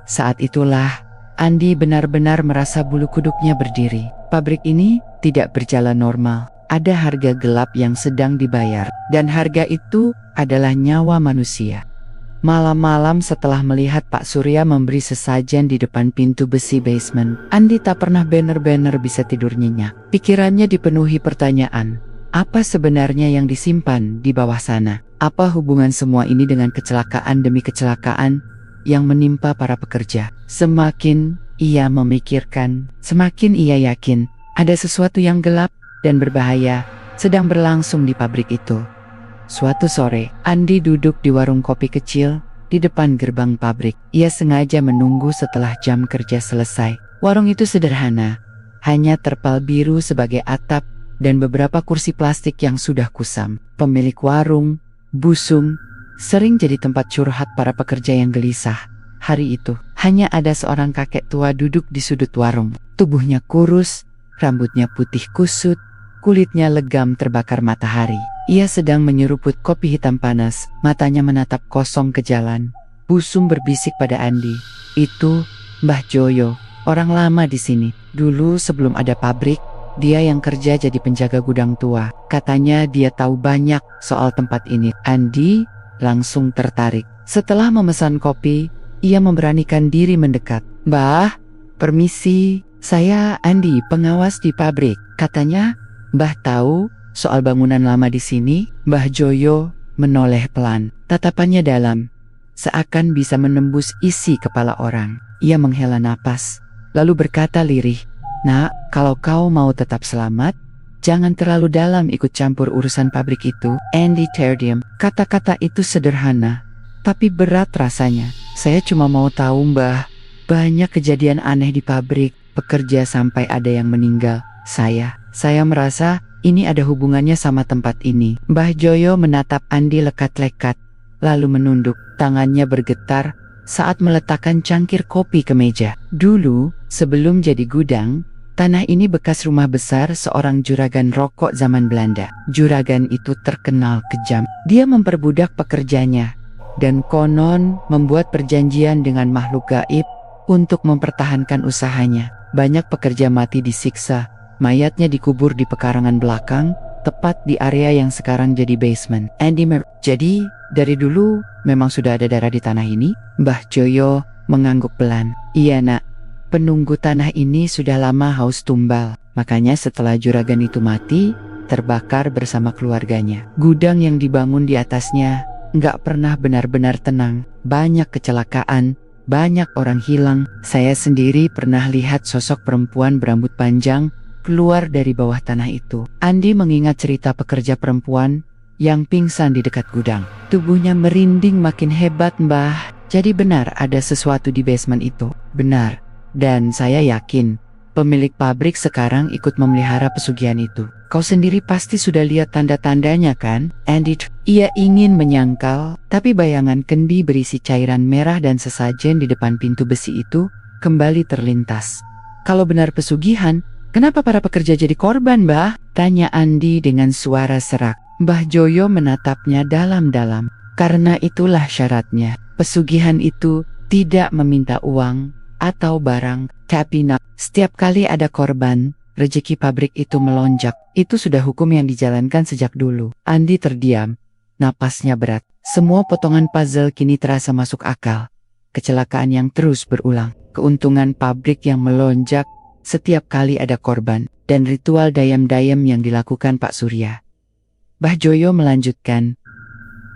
Saat itulah Andi benar-benar merasa bulu kuduknya berdiri. Pabrik ini tidak berjalan normal. Ada harga gelap yang sedang dibayar, dan harga itu adalah nyawa manusia. Malam-malam setelah melihat Pak Surya memberi sesajen di depan pintu besi basement, Andi tak pernah benar-benar bisa tidur nyenyak. Pikirannya dipenuhi pertanyaan. Apa sebenarnya yang disimpan di bawah sana? Apa hubungan semua ini dengan kecelakaan demi kecelakaan yang menimpa para pekerja? Semakin ia memikirkan, semakin ia yakin ada sesuatu yang gelap dan berbahaya sedang berlangsung di pabrik itu. Suatu sore, Andi duduk di warung kopi kecil di depan gerbang pabrik. Ia sengaja menunggu setelah jam kerja selesai. Warung itu sederhana, hanya terpal biru sebagai atap dan beberapa kursi plastik yang sudah kusam. Pemilik warung, Busung, sering jadi tempat curhat para pekerja yang gelisah. Hari itu, hanya ada seorang kakek tua duduk di sudut warung. Tubuhnya kurus, rambutnya putih kusut, kulitnya legam terbakar matahari. Ia sedang menyeruput kopi hitam panas, matanya menatap kosong ke jalan. Busung berbisik pada Andi, "Itu Mbah Joyo, orang lama di sini. Dulu sebelum ada pabrik, dia yang kerja jadi penjaga gudang tua. Katanya dia tahu banyak soal tempat ini." Andi langsung tertarik. Setelah memesan kopi, ia memberanikan diri mendekat. "Mbah, permisi, saya Andi, pengawas di pabrik." Katanya, "Mbah tahu soal bangunan lama di sini?" Mbah Joyo menoleh pelan. Tatapannya dalam, seakan bisa menembus isi kepala orang. Ia menghela napas, lalu berkata lirih, "Nak, kalau kau mau tetap selamat, jangan terlalu dalam ikut campur urusan pabrik itu." Andi terdiam. Kata-kata itu sederhana, tapi berat rasanya. "Saya cuma mau tahu, Mbah. Banyak kejadian aneh di pabrik, pekerja sampai ada yang meninggal. Saya merasa ini ada hubungannya sama tempat ini. Mbah Joyo menatap Andi lekat-lekat, lalu menunduk. Tangannya bergetar saat meletakkan cangkir kopi ke meja. Dulu, sebelum jadi gudang, tanah ini bekas rumah besar seorang juragan rokok zaman Belanda. Juragan itu terkenal kejam. Dia memperbudak pekerjanya, dan konon membuat perjanjian dengan makhluk gaib untuk mempertahankan usahanya. Banyak pekerja mati disiksa, mayatnya dikubur di pekarangan belakang, tepat di area yang sekarang jadi basement. Jadi, dari dulu memang sudah ada darah di tanah ini? Mbah Joyo mengangguk pelan. Iya nak, penunggu tanah ini sudah lama haus tumbal. Makanya setelah juragan itu mati, terbakar bersama keluarganya. Gudang yang dibangun di atasnya nggak pernah benar-benar tenang. Banyak kecelakaan, banyak orang hilang. Saya sendiri pernah lihat sosok perempuan berambut panjang keluar dari bawah tanah itu. Andi mengingat cerita pekerja perempuan yang pingsan di dekat gudang. Tubuhnya merinding makin hebat, Mbah. Jadi benar ada sesuatu di basement itu. Benar. Dan saya yakin pemilik pabrik sekarang ikut memelihara pesugihan itu. Kau sendiri pasti sudah lihat tanda-tandanya kan, Andy? Ia ingin menyangkal, tapi bayangan kendi berisi cairan merah dan sesajen di depan pintu besi itu kembali terlintas. Kalau benar pesugihan, kenapa para pekerja jadi korban, Mbah? Tanya Andi dengan suara serak. Mbah Joyo menatapnya dalam-dalam. Karena itulah syaratnya. Pesugihan itu tidak meminta uang atau barang, tapi setiap kali ada korban, rezeki pabrik itu melonjak. Itu sudah hukum yang dijalankan sejak dulu. Andi terdiam, napasnya berat. Semua potongan puzzle kini terasa masuk akal. Kecelakaan yang terus berulang, keuntungan pabrik yang melonjak setiap kali ada korban, dan ritual dayam-dayam yang dilakukan Pak Surya. Mbah Joyo melanjutkan,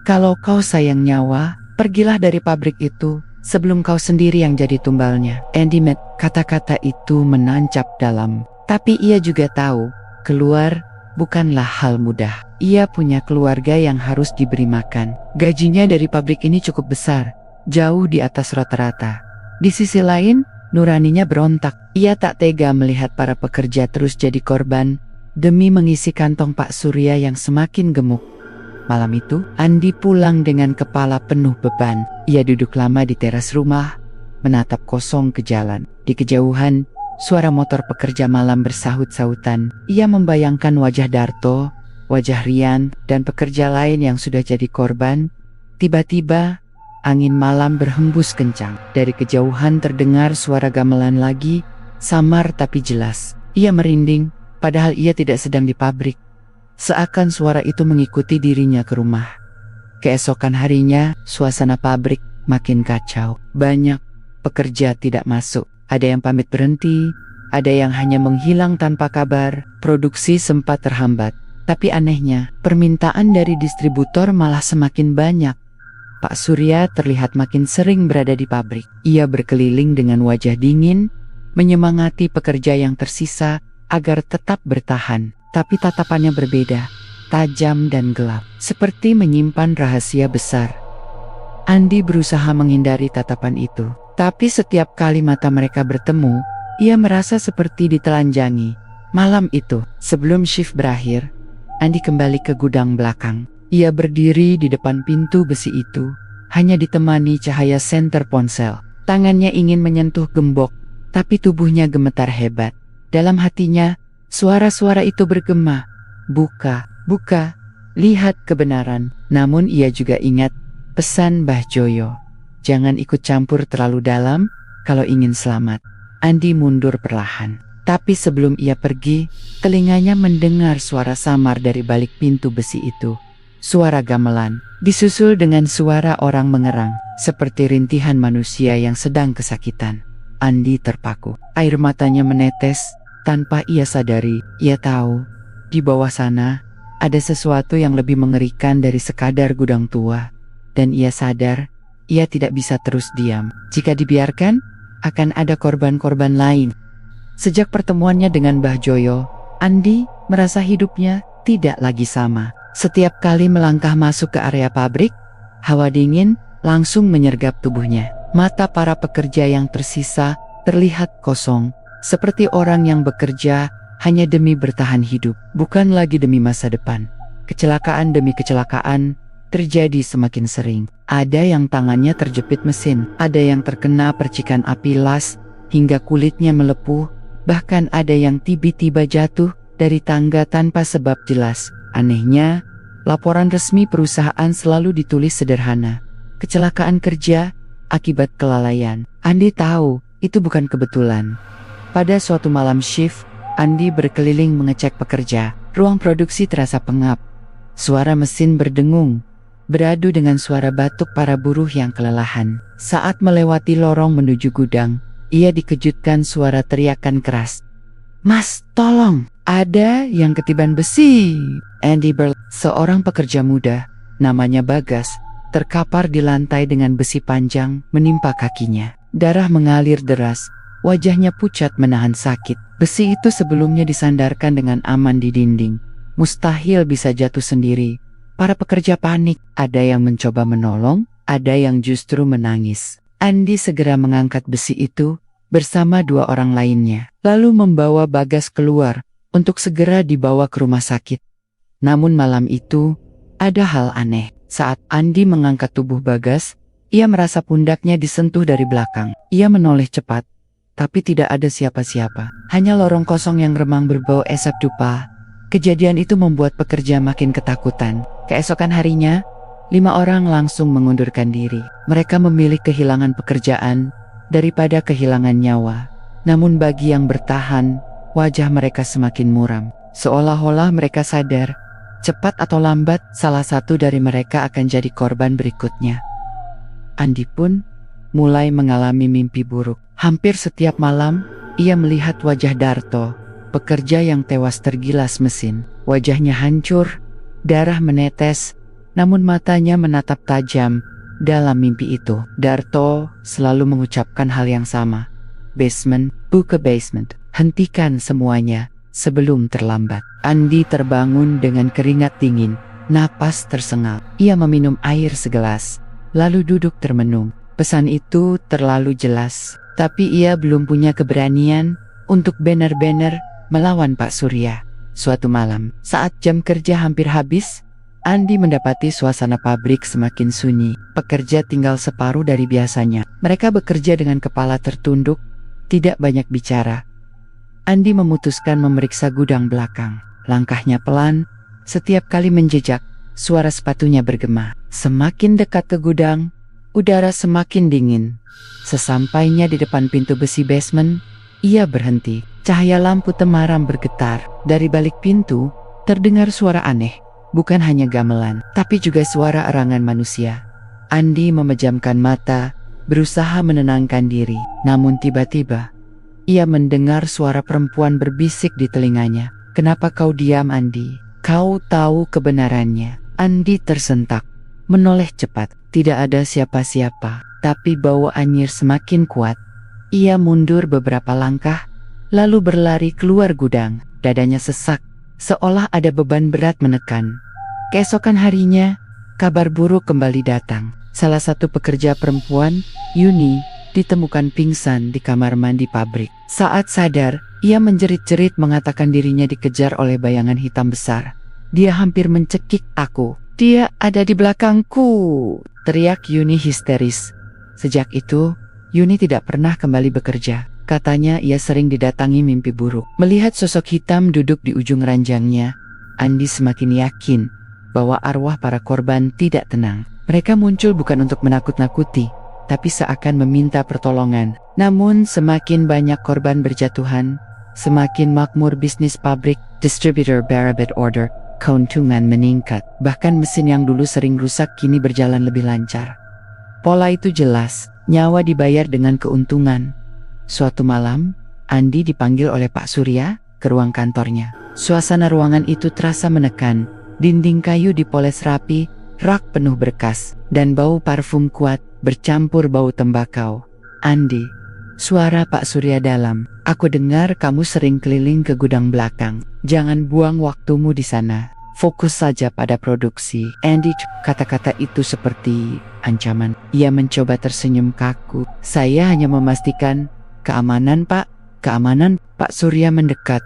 kalau kau sayang nyawa, pergilah dari pabrik itu sebelum kau sendiri yang jadi tumbalnya. Andy Met, kata-kata itu menancap dalam. Tapi ia juga tahu, keluar bukanlah hal mudah. Ia punya keluarga yang harus diberi makan. Gajinya dari pabrik ini cukup besar, jauh di atas rata-rata. Di sisi lain, nuraninya berontak. Ia tak tega melihat para pekerja terus jadi korban demi mengisi kantong Pak Surya yang semakin gemuk. Malam itu, Andi pulang dengan kepala penuh beban. Ia duduk lama di teras rumah, menatap kosong ke jalan. Di kejauhan, suara motor pekerja malam bersahut-sahutan. Ia membayangkan wajah Darto, wajah Rian, dan pekerja lain yang sudah jadi korban. Tiba-tiba, angin malam berhembus kencang. Dari kejauhan terdengar suara gamelan lagi, samar tapi jelas. Ia merinding, padahal ia tidak sedang di pabrik. Seakan suara itu mengikuti dirinya ke rumah. Keesokan harinya, suasana pabrik makin kacau. Banyak pekerja tidak masuk. Ada yang pamit berhenti, ada yang hanya menghilang tanpa kabar. Produksi sempat terhambat. Tapi anehnya, permintaan dari distributor malah semakin banyak. Pak Surya terlihat makin sering berada di pabrik. Ia berkeliling dengan wajah dingin, menyemangati pekerja yang tersisa agar tetap bertahan. Tapi tatapannya berbeda, tajam dan gelap, seperti menyimpan rahasia besar. Andi berusaha menghindari tatapan itu, tapi setiap kali mata mereka bertemu, ia merasa seperti ditelanjangi. Malam itu, sebelum shift berakhir, Andi kembali ke gudang belakang. Ia berdiri di depan pintu besi itu, hanya ditemani cahaya senter ponsel. Tangannya ingin menyentuh gembok, tapi tubuhnya gemetar hebat. Dalam hatinya, suara-suara itu bergema, buka, buka, lihat kebenaran. Namun ia juga ingat pesan Mbah Joyo, jangan ikut campur terlalu dalam kalau ingin selamat. Andi mundur perlahan, tapi sebelum ia pergi, telinganya mendengar suara samar dari balik pintu besi itu. Suara gamelan, disusul dengan suara orang mengerang, seperti rintihan manusia yang sedang kesakitan. Andi terpaku, air matanya menetes. Tanpa ia sadari, ia tahu, di bawah sana, ada sesuatu yang lebih mengerikan dari sekadar gudang tua. Dan ia sadar, ia tidak bisa terus diam. Jika dibiarkan, akan ada korban-korban lain. Sejak pertemuannya dengan Mbah Joyo, Andi merasa hidupnya tidak lagi sama. Setiap kali melangkah masuk ke area pabrik, hawa dingin langsung menyergap tubuhnya. Mata para pekerja yang tersisa terlihat kosong, seperti orang yang bekerja hanya demi bertahan hidup, bukan lagi demi masa depan. Kecelakaan demi kecelakaan terjadi semakin sering. Ada yang tangannya terjepit mesin, ada yang terkena percikan api las hingga kulitnya melepuh, bahkan ada yang tiba-tiba jatuh dari tangga tanpa sebab jelas. Anehnya, laporan resmi perusahaan selalu ditulis sederhana: kecelakaan kerja akibat kelalaian. Andi tahu itu bukan kebetulan. Pada suatu malam shift, Andi berkeliling mengecek pekerja. Ruang produksi terasa pengap. Suara mesin berdengung, beradu dengan suara batuk para buruh yang kelelahan. Saat melewati lorong menuju gudang, ia dikejutkan suara teriakan keras. "Mas, tolong! Ada yang ketiban besi!" Andy seorang pekerja muda, namanya Bagas, terkapar di lantai dengan besi panjang menimpa kakinya. Darah mengalir deras, wajahnya pucat menahan sakit. Besi itu sebelumnya disandarkan dengan aman di dinding. Mustahil bisa jatuh sendiri. Para pekerja panik, ada yang mencoba menolong, ada yang justru menangis. Andi segera mengangkat besi itu bersama dua orang lainnya, lalu membawa Bagas keluar untuk segera dibawa ke rumah sakit. Namun malam itu, ada hal aneh. Saat Andi mengangkat tubuh Bagas, ia merasa pundaknya disentuh dari belakang. Ia menoleh cepat, tapi tidak ada siapa-siapa. Hanya lorong kosong yang remang berbau asap dupa. Kejadian itu membuat pekerja makin ketakutan. Keesokan harinya, 5 orang langsung mengundurkan diri. Mereka memilih kehilangan pekerjaan daripada kehilangan nyawa. Namun bagi yang bertahan, wajah mereka semakin muram. Seolah-olah mereka sadar, cepat atau lambat salah satu dari mereka akan jadi korban berikutnya. Andi pun mulai mengalami mimpi buruk. Hampir setiap malam, ia melihat wajah Darto, pekerja yang tewas tergilas mesin. Wajahnya hancur, darah menetes, namun matanya menatap tajam. Dalam mimpi itu, Darto selalu mengucapkan hal yang sama. Basement, buka basement. Hentikan semuanya sebelum terlambat. Andi terbangun dengan keringat dingin, napas tersengal. Ia meminum air segelas, lalu duduk termenung. Pesan itu terlalu jelas, tapi ia belum punya keberanian untuk benar-benar melawan Pak Surya. Suatu malam, saat jam kerja hampir habis, Andi mendapati suasana pabrik semakin sunyi. Pekerja tinggal separuh dari biasanya. Mereka bekerja dengan kepala tertunduk, tidak banyak bicara. Andi memutuskan memeriksa gudang belakang. Langkahnya pelan, setiap kali menjejak, suara sepatunya bergema. Semakin dekat ke gudang, udara semakin dingin. Sesampainya di depan pintu besi basement, ia berhenti. Cahaya lampu temaram bergetar. Dari balik pintu, terdengar suara aneh. Bukan hanya gamelan, tapi juga suara erangan manusia. Andi memejamkan mata, berusaha menenangkan diri. Namun tiba-tiba, ia mendengar suara perempuan berbisik di telinganya. "Kenapa kau diam, Andi? Kau tahu kebenarannya." Andi tersentak, menoleh cepat. Tidak ada siapa-siapa, tapi bau anyir semakin kuat. Ia mundur beberapa langkah, lalu berlari keluar gudang. Dadanya sesak, seolah ada beban berat menekan. Keesokan harinya, kabar buruk kembali datang. Salah satu pekerja perempuan, Yuni, ditemukan pingsan di kamar mandi pabrik. Saat sadar, ia menjerit-jerit mengatakan dirinya dikejar oleh bayangan hitam besar. "Dia hampir mencekik aku. Dia ada di belakangku!" teriak Yuni histeris. Sejak itu, Yuni tidak pernah kembali bekerja. Katanya ia sering didatangi mimpi buruk. Melihat sosok hitam duduk di ujung ranjangnya, Andi semakin yakin bahwa arwah para korban tidak tenang. Mereka muncul bukan untuk menakut-nakuti, tapi seakan meminta pertolongan. Namun semakin banyak korban berjatuhan, semakin makmur bisnis pabrik. Distributor Barabet order, keuntungan meningkat. Bahkan mesin yang dulu sering rusak kini berjalan lebih lancar. Pola itu jelas, nyawa dibayar dengan keuntungan. Suatu malam, Andi dipanggil oleh Pak Surya ke ruang kantornya. Suasana ruangan itu terasa menekan. Dinding kayu dipoles rapi, rak penuh berkas, dan bau parfum kuat bercampur bau tembakau. "Andi," suara Pak Surya dalam, "aku dengar kamu sering keliling ke gudang belakang. Jangan buang waktumu di sana. Fokus saja pada produksi." Andi, kata-kata itu seperti ancaman. Ia mencoba tersenyum kaku. "Saya hanya memastikan keamanan, Pak." "Keamanan?" Pak Surya mendekat,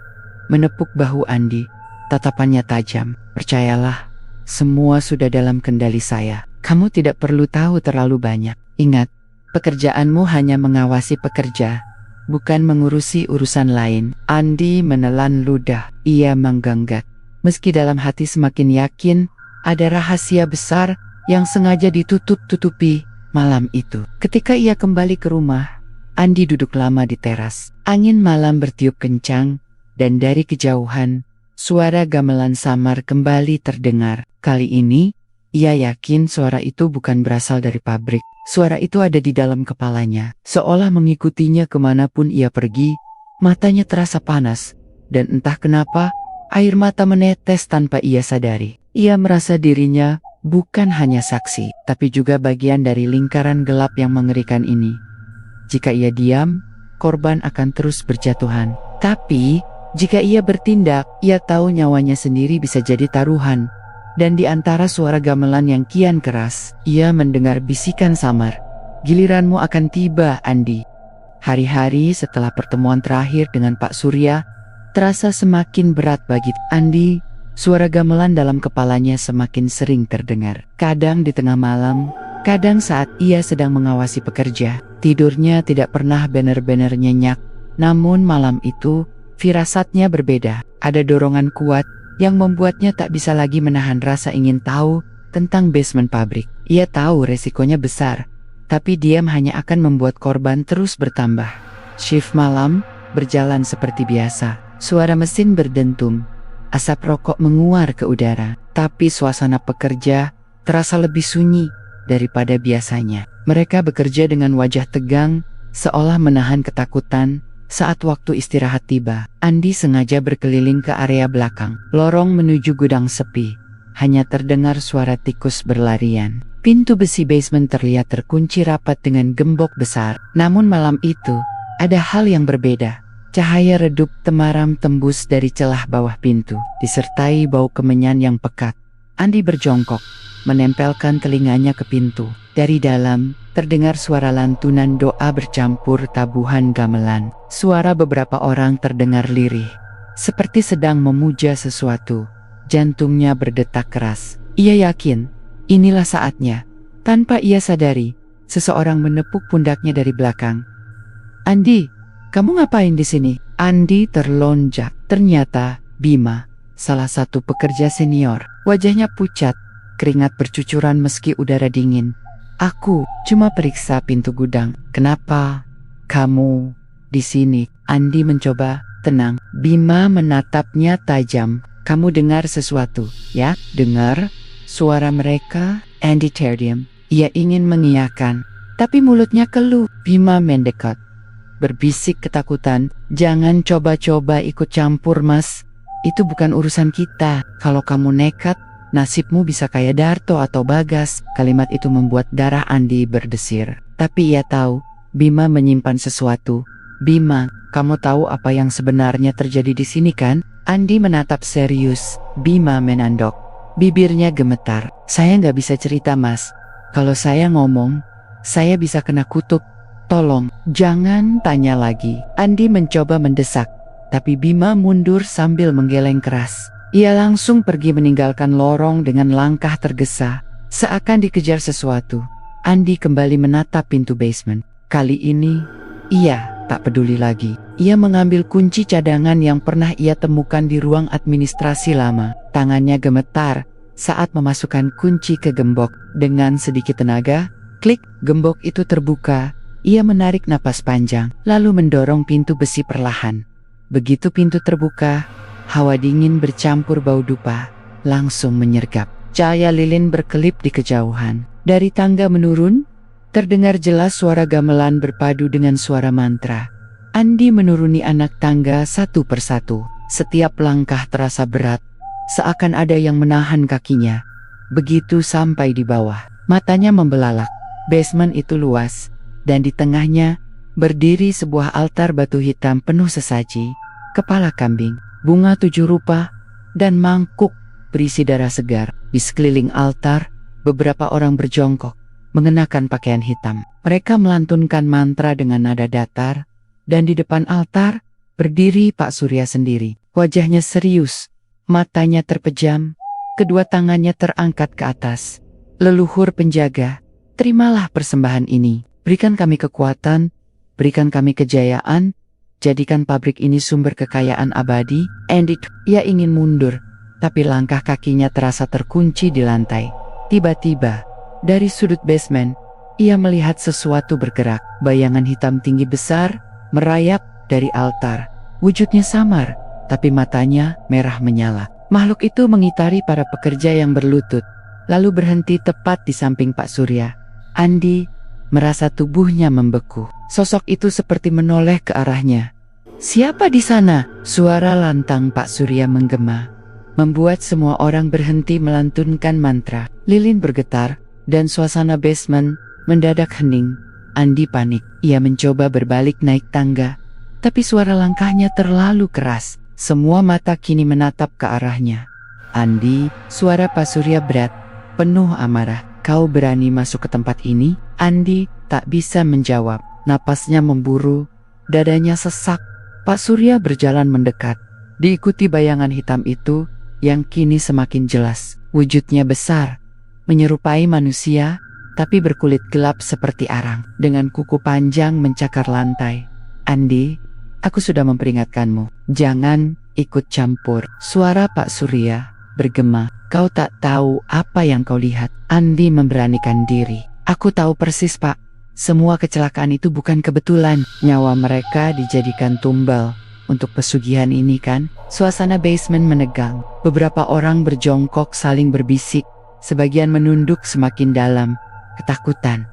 menepuk bahu Andi. Tatapannya tajam. Percayalah, semua sudah dalam kendali saya. Kamu tidak perlu tahu terlalu banyak. Ingat, pekerjaanmu hanya mengawasi pekerja, bukan mengurusi urusan lain. Andi menelan ludah. Ia menggenggam. Meski dalam hati semakin yakin, ada rahasia besar yang sengaja ditutup-tutupi malam itu. Ketika ia kembali ke rumah, Andi duduk lama di teras. Angin malam bertiup kencang, dan dari kejauhan, suara gamelan samar kembali terdengar. Kali ini, ia yakin suara itu bukan berasal dari pabrik. Suara itu ada di dalam kepalanya, seolah mengikutinya kemanapun ia pergi. Matanya terasa panas, dan entah kenapa, air mata menetes tanpa ia sadari. Ia merasa dirinya bukan hanya saksi, tapi juga bagian dari lingkaran gelap yang mengerikan ini. Jika ia diam, korban akan terus berjatuhan. Tapi, jika ia bertindak, ia tahu nyawanya sendiri bisa jadi taruhan. Dan di antara suara gamelan yang kian keras, ia mendengar bisikan samar. Giliranmu akan tiba, Andi. Hari-hari setelah pertemuan terakhir dengan Pak Surya, terasa semakin berat bagi Andi. Suara gamelan dalam kepalanya semakin sering terdengar. Kadang di tengah malam, kadang saat ia sedang mengawasi pekerja. Tidurnya tidak pernah benar-benar nyenyak. Namun malam itu, firasatnya berbeda. Ada dorongan kuat yang membuatnya tak bisa lagi menahan rasa ingin tahu tentang basement pabrik. Ia tahu resikonya besar, tapi diam hanya akan membuat korban terus bertambah. Shift malam berjalan seperti biasa. Suara mesin berdentum, asap rokok menguar ke udara, tapi suasana pekerja terasa lebih sunyi daripada biasanya. Mereka bekerja dengan wajah tegang, seolah menahan ketakutan. Saat waktu istirahat tiba, Andi sengaja berkeliling ke area belakang. Lorong menuju gudang sepi, hanya terdengar suara tikus berlarian. Pintu besi basement terlihat terkunci rapat dengan gembok besar. Namun malam itu, ada hal yang berbeda. Cahaya redup temaram tembus dari celah bawah pintu, disertai bau kemenyan yang pekat. Andi berjongkok, menempelkan telinganya ke pintu. Dari dalam, terdengar suara lantunan doa bercampur tabuhan gamelan. Suara beberapa orang terdengar lirih, seperti sedang memuja sesuatu. Jantungnya berdetak keras. Ia yakin, inilah saatnya. Tanpa ia sadari, seseorang menepuk pundaknya dari belakang. Andi, kamu ngapain di sini? Andi terlonjak. Ternyata Bima, salah satu pekerja senior. Wajahnya pucat, keringat bercucuran meski udara dingin. Aku cuma periksa pintu gudang. Kenapa kamu di sini? Andi mencoba tenang. Bima menatapnya tajam. Kamu dengar sesuatu, ya? Dengar suara mereka? Andi terdiam. Ia ingin mengiyakan, tapi mulutnya keluh. Bima mendekat, berbisik ketakutan. Jangan coba-coba ikut campur, Mas. Itu bukan urusan kita. Kalau kamu nekat, nasibmu bisa kayak Darto atau Bagas. Kalimat itu membuat darah Andi berdesir. Tapi ia tahu, Bima menyimpan sesuatu. Bima, kamu tahu apa yang sebenarnya terjadi di sini kan? Andi menatap serius. Bima menandok. Bibirnya gemetar. Saya nggak bisa cerita, Mas. Kalau saya ngomong, saya bisa kena kutuk. Tolong, jangan tanya lagi. Andi mencoba mendesak, tapi Bima mundur sambil menggeleng keras. Ia langsung pergi meninggalkan lorong dengan langkah tergesa, seakan dikejar sesuatu. Andi kembali menatap pintu basement. Kali ini, ia tak peduli lagi. Ia mengambil kunci cadangan yang pernah ia temukan di ruang administrasi lama. Tangannya gemetar saat memasukkan kunci ke gembok. Dengan sedikit tenaga, klik, gembok itu terbuka. Ia menarik napas panjang, lalu mendorong pintu besi perlahan. Begitu pintu terbuka, hawa dingin bercampur bau dupa langsung menyergap. Cahaya lilin berkelip di kejauhan. Dari tangga menurun, terdengar jelas suara gamelan berpadu dengan suara mantra. Andi menuruni anak tangga satu persatu. Setiap langkah terasa berat, seakan ada yang menahan kakinya. Begitu sampai di bawah, matanya membelalak. Basement itu luas, dan di tengahnya berdiri sebuah altar batu hitam penuh sesaji, kepala kambing, bunga 7 rupa, dan mangkuk berisi darah segar. Di sekeliling altar, beberapa orang berjongkok, mengenakan pakaian hitam. Mereka melantunkan mantra dengan nada datar, dan di depan altar berdiri Pak Surya sendiri. Wajahnya serius, matanya terpejam, kedua tangannya terangkat ke atas. Leluhur penjaga, terimalah persembahan ini. Berikan kami kekuatan, berikan kami kejayaan, jadikan pabrik ini sumber kekayaan abadi. Andy, ia ingin mundur, tapi langkah kakinya terasa terkunci di lantai. Tiba-tiba, dari sudut basement, ia melihat sesuatu bergerak. Bayangan hitam tinggi besar merayap dari altar. Wujudnya samar, tapi matanya merah menyala. Makhluk itu mengitari para pekerja yang berlutut, lalu berhenti tepat di samping Pak Surya. Andi merasa tubuhnya membeku. Sosok itu seperti menoleh ke arahnya. "Siapa di sana?" Suara lantang Pak Surya menggema, membuat semua orang berhenti melantunkan mantra. Lilin bergetar, dan suasana basement mendadak hening. Andi panik. Ia mencoba berbalik naik tangga, tapi suara langkahnya terlalu keras. Semua mata kini menatap ke arahnya. "Andi," suara Pak Surya berat, penuh amarah. "Kau berani masuk ke tempat ini?" Andi tak bisa menjawab. Napasnya memburu, dadanya sesak. Pak Surya berjalan mendekat, diikuti bayangan hitam itu yang kini semakin jelas. Wujudnya besar, menyerupai manusia, tapi berkulit gelap seperti arang, dengan kuku panjang mencakar lantai. "Andi, aku sudah memperingatkanmu, jangan ikut campur." Suara Pak Surya bergema. "Kau tak tahu apa yang kau lihat." Andi memberanikan diri. "Aku tahu persis, Pak. Semua kecelakaan itu bukan kebetulan. Nyawa mereka dijadikan tumbal untuk pesugihan ini kan?" Suasana basement menegang. Beberapa orang berjongkok saling berbisik, sebagian menunduk semakin dalam, ketakutan.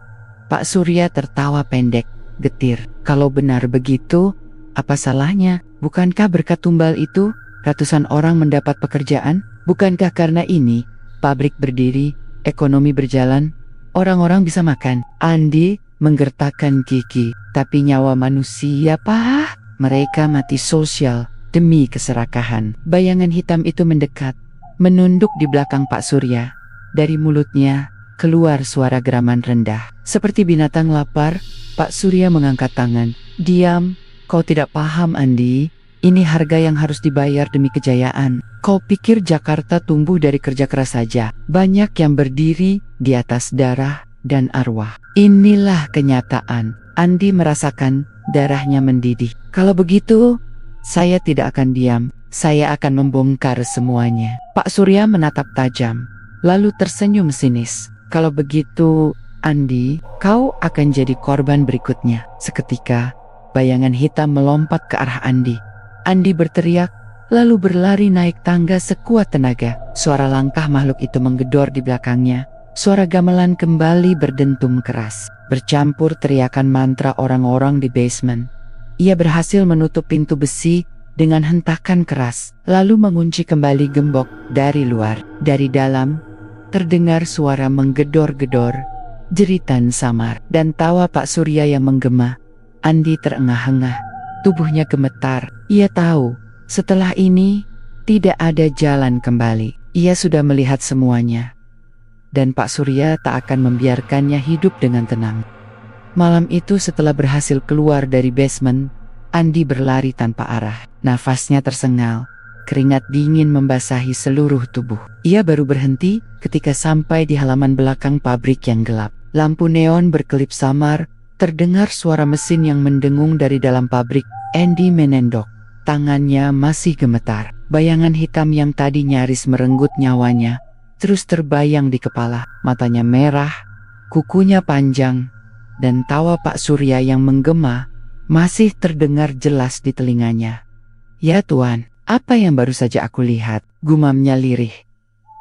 Pak Surya tertawa pendek, getir. "Kalau benar begitu, apa salahnya? Bukankah berkat tumbal itu, ratusan orang mendapat pekerjaan? Bukankah karena ini, pabrik berdiri, ekonomi berjalan, orang-orang bisa makan?" Andi menggertakkan gigi. "Tapi nyawa manusia, Pak, mereka mati sosial demi keserakahan." Bayangan hitam itu mendekat, menunduk di belakang Pak Surya. Dari mulutnya keluar suara geraman rendah. Seperti binatang lapar, Pak Surya mengangkat tangan. "Diam, kau tidak paham, Andi. Ini harga yang harus dibayar demi kejayaan. Kau pikir Jakarta tumbuh dari kerja keras saja? Banyak yang berdiri di atas darah dan arwah. Inilah kenyataan." Andi merasakan darahnya mendidih. "Kalau begitu, saya tidak akan diam. Saya akan membongkar semuanya." Pak Surya menatap tajam, lalu tersenyum sinis. "Kalau begitu, Andi, kau akan jadi korban berikutnya." Seketika, bayangan hitam melompat ke arah Andi. Andi berteriak, lalu berlari naik tangga sekuat tenaga. Suara langkah makhluk itu menggedor di belakangnya. Suara gamelan kembali berdentum keras, bercampur teriakan mantra orang-orang di basement. Ia berhasil menutup pintu besi dengan hentakan keras, lalu mengunci kembali gembok dari luar. Dari dalam, terdengar suara menggedor-gedor, jeritan samar, dan tawa Pak Surya yang menggema. Andi terengah-engah, tubuhnya gemetar. Ia tahu, setelah ini, tidak ada jalan kembali. Ia sudah melihat semuanya, dan Pak Surya tak akan membiarkannya hidup dengan tenang. Malam itu setelah berhasil keluar dari basement, Andi berlari tanpa arah. Nafasnya tersengal, keringat dingin membasahi seluruh tubuh. Ia baru berhenti ketika sampai di halaman belakang pabrik yang gelap. Lampu neon berkelip samar, terdengar suara mesin yang mendengung dari dalam pabrik. Andi menendok, tangannya masih gemetar. Bayangan hitam yang tadi nyaris merenggut nyawanya terus terbayang di kepala. Matanya merah, kukunya panjang, dan tawa Pak Surya yang menggema masih terdengar jelas di telinganya. "Ya Tuan, apa yang baru saja aku lihat?" gumamnya lirih.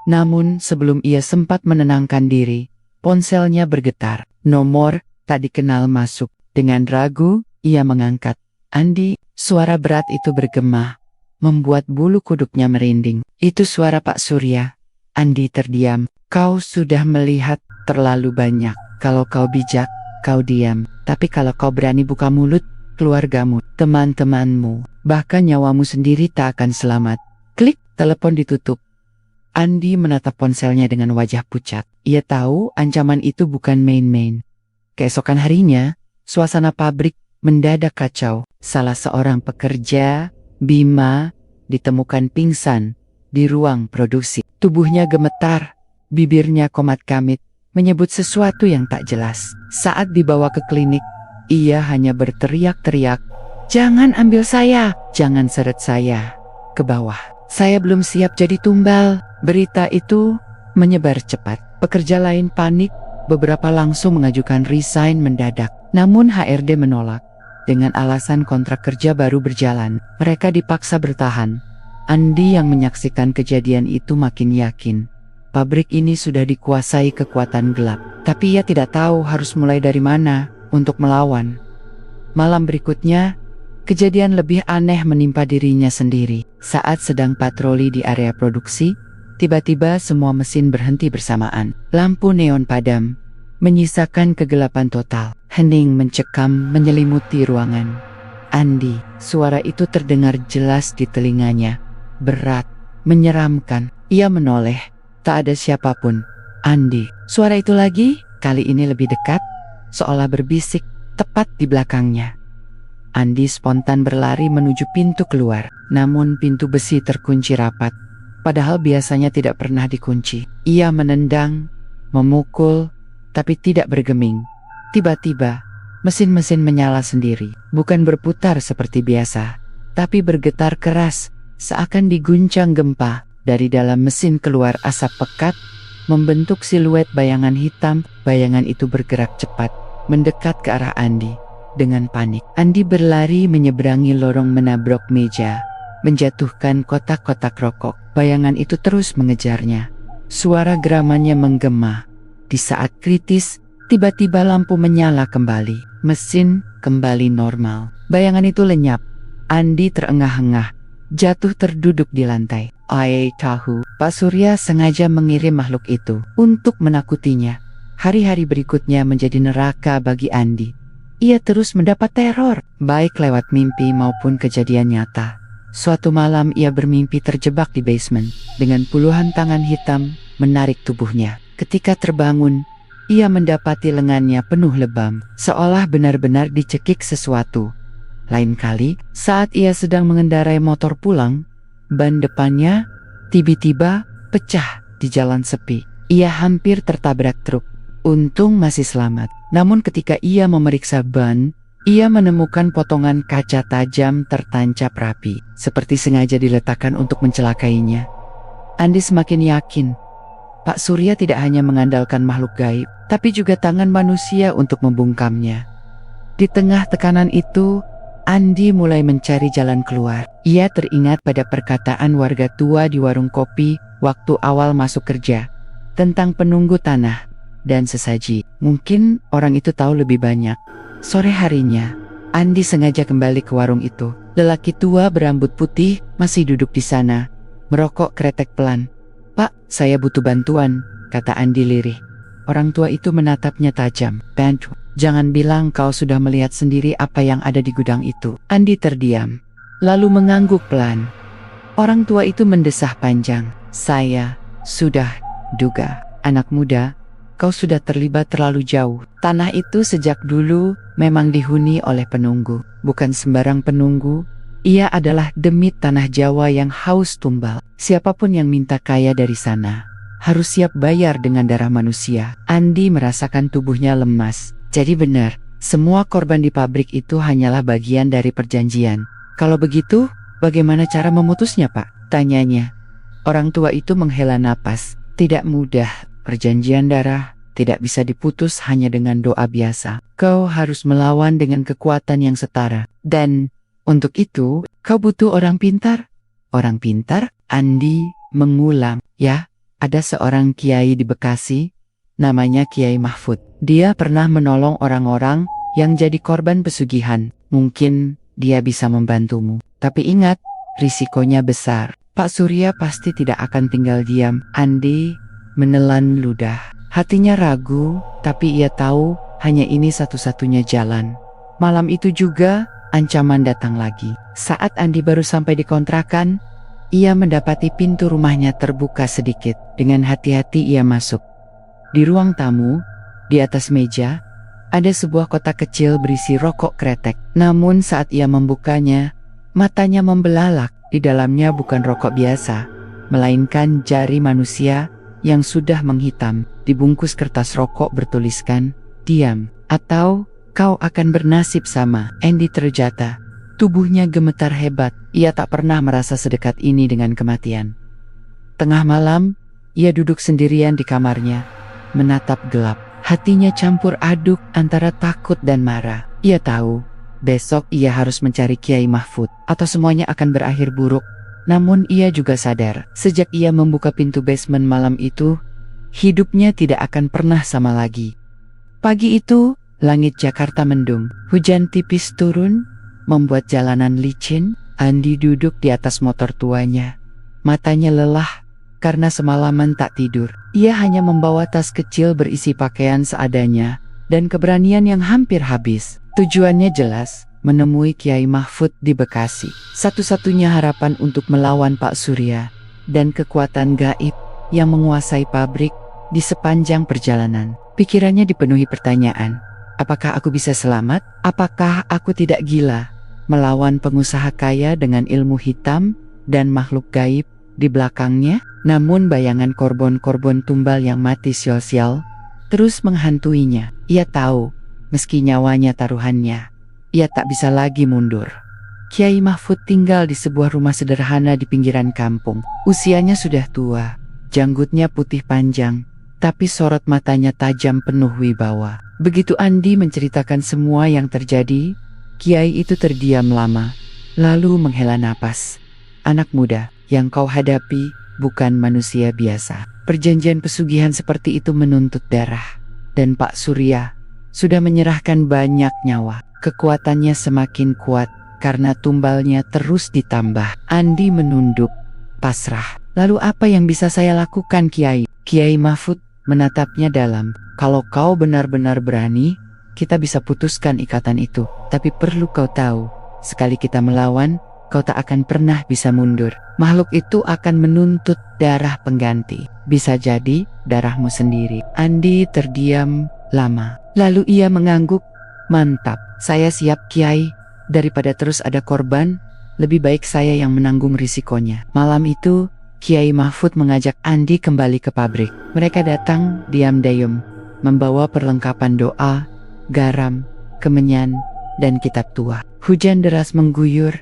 Namun sebelum ia sempat menenangkan diri, ponselnya bergetar. Nomor tak dikenal masuk. Dengan ragu, ia mengangkat. "Andi," suara berat itu bergema, membuat bulu kuduknya merinding. "Itu suara Pak Surya." Andi terdiam. "Kau sudah melihat terlalu banyak. Kalau kau bijak, kau diam. Tapi kalau kau berani buka mulut, keluargamu, teman-temanmu, bahkan nyawamu sendiri tak akan selamat." Klik, telepon ditutup. Andi menatap ponselnya dengan wajah pucat. Ia tahu ancaman itu bukan main-main. Keesokan harinya, suasana pabrik mendadak kacau. Salah seorang pekerja, Bima, ditemukan pingsan di ruang produksi. Tubuhnya gemetar, bibirnya komat-kamit, menyebut sesuatu yang tak jelas. Saat dibawa ke klinik, ia hanya berteriak-teriak, "Jangan ambil saya, jangan seret saya ke bawah. Saya belum siap jadi tumbal." Berita itu menyebar cepat. Pekerja lain panik, beberapa langsung mengajukan resign mendadak. Namun HRD menolak. Dengan alasan kontrak kerja baru berjalan, mereka dipaksa bertahan. Andi yang menyaksikan kejadian itu makin yakin. Pabrik ini sudah dikuasai kekuatan gelap. Tapi ia tidak tahu harus mulai dari mana untuk melawan. Malam berikutnya, kejadian lebih aneh menimpa dirinya sendiri. Saat sedang patroli di area produksi, tiba-tiba semua mesin berhenti bersamaan. Lampu neon padam, menyisakan kegelapan total. Hening mencekam menyelimuti ruangan. Andi, suara itu terdengar jelas di telinganya. Berat, menyeramkan. Ia menoleh, tak ada siapapun. Andi, suara itu lagi, kali ini lebih dekat, seolah berbisik tepat di belakangnya. Andi spontan berlari menuju pintu keluar, namun pintu besi terkunci rapat. Padahal biasanya tidak pernah dikunci. Ia menendang, memukul, tapi tidak bergeming. Tiba-tiba, mesin-mesin menyala sendiri. Bukan berputar seperti biasa, tapi bergetar keras, seakan diguncang gempa. Dari dalam mesin keluar asap pekat, membentuk siluet bayangan hitam. Bayangan itu bergerak cepat, mendekat ke arah Andi. Dengan panik, Andi berlari menyeberangi lorong, menabrok meja, menjatuhkan kotak-kotak rokok. Bayangan itu terus mengejarnya. Suara geramannya menggema. Di saat kritis, tiba-tiba lampu menyala kembali. Mesin kembali normal. Bayangan itu lenyap. Andi terengah-engah, jatuh terduduk di lantai. Ai tahu, Pak Surya sengaja mengirim makhluk itu untuk menakutinya. Hari-hari berikutnya menjadi neraka bagi Andi. Ia terus mendapat teror, baik lewat mimpi maupun kejadian nyata. Suatu malam ia bermimpi terjebak di basement, dengan puluhan tangan hitam menarik tubuhnya. Ketika terbangun, ia mendapati lengannya penuh lebam, seolah benar-benar dicekik sesuatu. Lain kali, saat ia sedang mengendarai motor pulang, ban depannya tiba-tiba pecah di jalan sepi. Ia hampir tertabrak truk. Untung masih selamat. Namun ketika ia memeriksa ban, ia menemukan potongan kaca tajam tertancap rapi, seperti sengaja diletakkan untuk mencelakainya. Andi semakin yakin, Pak Surya tidak hanya mengandalkan makhluk gaib, tapi juga tangan manusia untuk membungkamnya. Di tengah tekanan itu, Andi mulai mencari jalan keluar. Ia teringat pada perkataan warga tua di warung kopi waktu awal masuk kerja, tentang penunggu tanah dan sesaji. Mungkin orang itu tahu lebih banyak. Sore harinya, Andi sengaja kembali ke warung itu. Lelaki tua berambut putih masih duduk di sana, merokok kretek pelan. "Pak, saya butuh bantuan," kata Andi lirih. Orang tua itu menatapnya tajam. "Bantu? Jangan bilang kau sudah melihat sendiri apa yang ada di gudang itu." Andi terdiam, lalu mengangguk pelan. Orang tua itu mendesah panjang. "Saya sudah duga, anak muda, kau sudah terlibat terlalu jauh. Tanah itu sejak dulu memang dihuni oleh penunggu. Bukan sembarang penunggu. Ia adalah demit tanah Jawa yang haus tumbal. Siapapun yang minta kaya dari sana harus siap bayar dengan darah manusia." Andi merasakan tubuhnya lemas. Jadi benar, semua korban di pabrik itu hanyalah bagian dari perjanjian. "Kalau begitu, bagaimana cara memutusnya, Pak?" tanyanya. Orang tua itu menghela napas. "Tidak mudah. Perjanjian darah tidak bisa diputus hanya dengan doa biasa. Kau harus melawan dengan kekuatan yang setara. Dan untuk itu, kau butuh orang pintar." "Orang pintar?" Andi mengulang. "Ya, ada seorang kiai di Bekasi, namanya Kiai Mahfud. Dia pernah menolong orang-orang yang jadi korban pesugihan. Mungkin dia bisa membantumu. Tapi ingat, risikonya besar." Pak Surya pasti tidak akan tinggal diam. Andi menelan ludah. Hatinya ragu, tapi ia tahu hanya ini satu-satunya jalan. Malam itu juga, ancaman datang lagi. Saat Andi baru sampai di kontrakan, ia mendapati pintu rumahnya terbuka sedikit. Dengan hati-hati ia masuk. Di ruang tamu, di atas meja, ada sebuah kotak kecil berisi rokok kretek. Namun saat ia membukanya, matanya membelalak. Di dalamnya bukan rokok biasa, melainkan jari manusia yang sudah menghitam. Dibungkus kertas rokok bertuliskan, "Diam, atau kau akan bernasib sama." Andy terjata. Tubuhnya gemetar hebat. Ia tak pernah merasa sedekat ini dengan kematian. Tengah malam, ia duduk sendirian di kamarnya, menatap gelap. Hatinya campur aduk antara takut dan marah. Ia tahu, besok ia harus mencari Kiai Mahfud, atau semuanya akan berakhir buruk. Namun ia juga sadar, sejak ia membuka pintu basement malam itu, hidupnya tidak akan pernah sama lagi. Pagi itu, langit Jakarta mendung. Hujan tipis turun, membuat jalanan licin. Andi duduk di atas motor tuanya. Matanya lelah karena semalaman tak tidur. Ia hanya membawa tas kecil berisi pakaian seadanya dan keberanian yang hampir habis. Tujuannya jelas, menemui Kiai Mahfud di Bekasi. Satu-satunya harapan untuk melawan Pak Surya dan kekuatan gaib yang menguasai pabrik di sepanjang perjalanan. Pikirannya dipenuhi pertanyaan. Apakah aku bisa selamat? Apakah aku tidak gila melawan pengusaha kaya dengan ilmu hitam dan makhluk gaib di belakangnya? Namun bayangan korban-korban tumbal yang mati sial-sial terus menghantuinya. Ia tahu, meski nyawanya taruhannya, ia tak bisa lagi mundur. Kiai Mahfud tinggal di sebuah rumah sederhana di pinggiran kampung. Usianya sudah tua, janggutnya putih panjang, tapi sorot matanya tajam penuh wibawa. Begitu Andi menceritakan semua yang terjadi, Kiai itu terdiam lama, lalu menghela napas. "Anak muda, yang kau hadapi bukan manusia biasa. Perjanjian pesugihan seperti itu menuntut darah. Dan Pak Surya sudah menyerahkan banyak nyawa. Kekuatannya semakin kuat karena tumbalnya terus ditambah." Andi menunduk, pasrah. "Lalu apa yang bisa saya lakukan, Kiai?" Kiai Mahfud menatapnya dalam. "Kalau kau benar-benar berani, kita bisa putuskan ikatan itu. Tapi perlu kau tahu, sekali kita melawan, kau tak akan pernah bisa mundur. Makhluk itu akan menuntut darah pengganti. Bisa jadi darahmu sendiri." Andi terdiam lama. Lalu ia mengangguk, "Mantap, saya siap Kiai. Daripada terus ada korban, lebih baik saya yang menanggung risikonya." Malam itu, Kiai Mahfud mengajak Andi kembali ke pabrik. Mereka datang diam-diam, membawa perlengkapan doa, garam, kemenyan, dan kitab tua. Hujan deras mengguyur,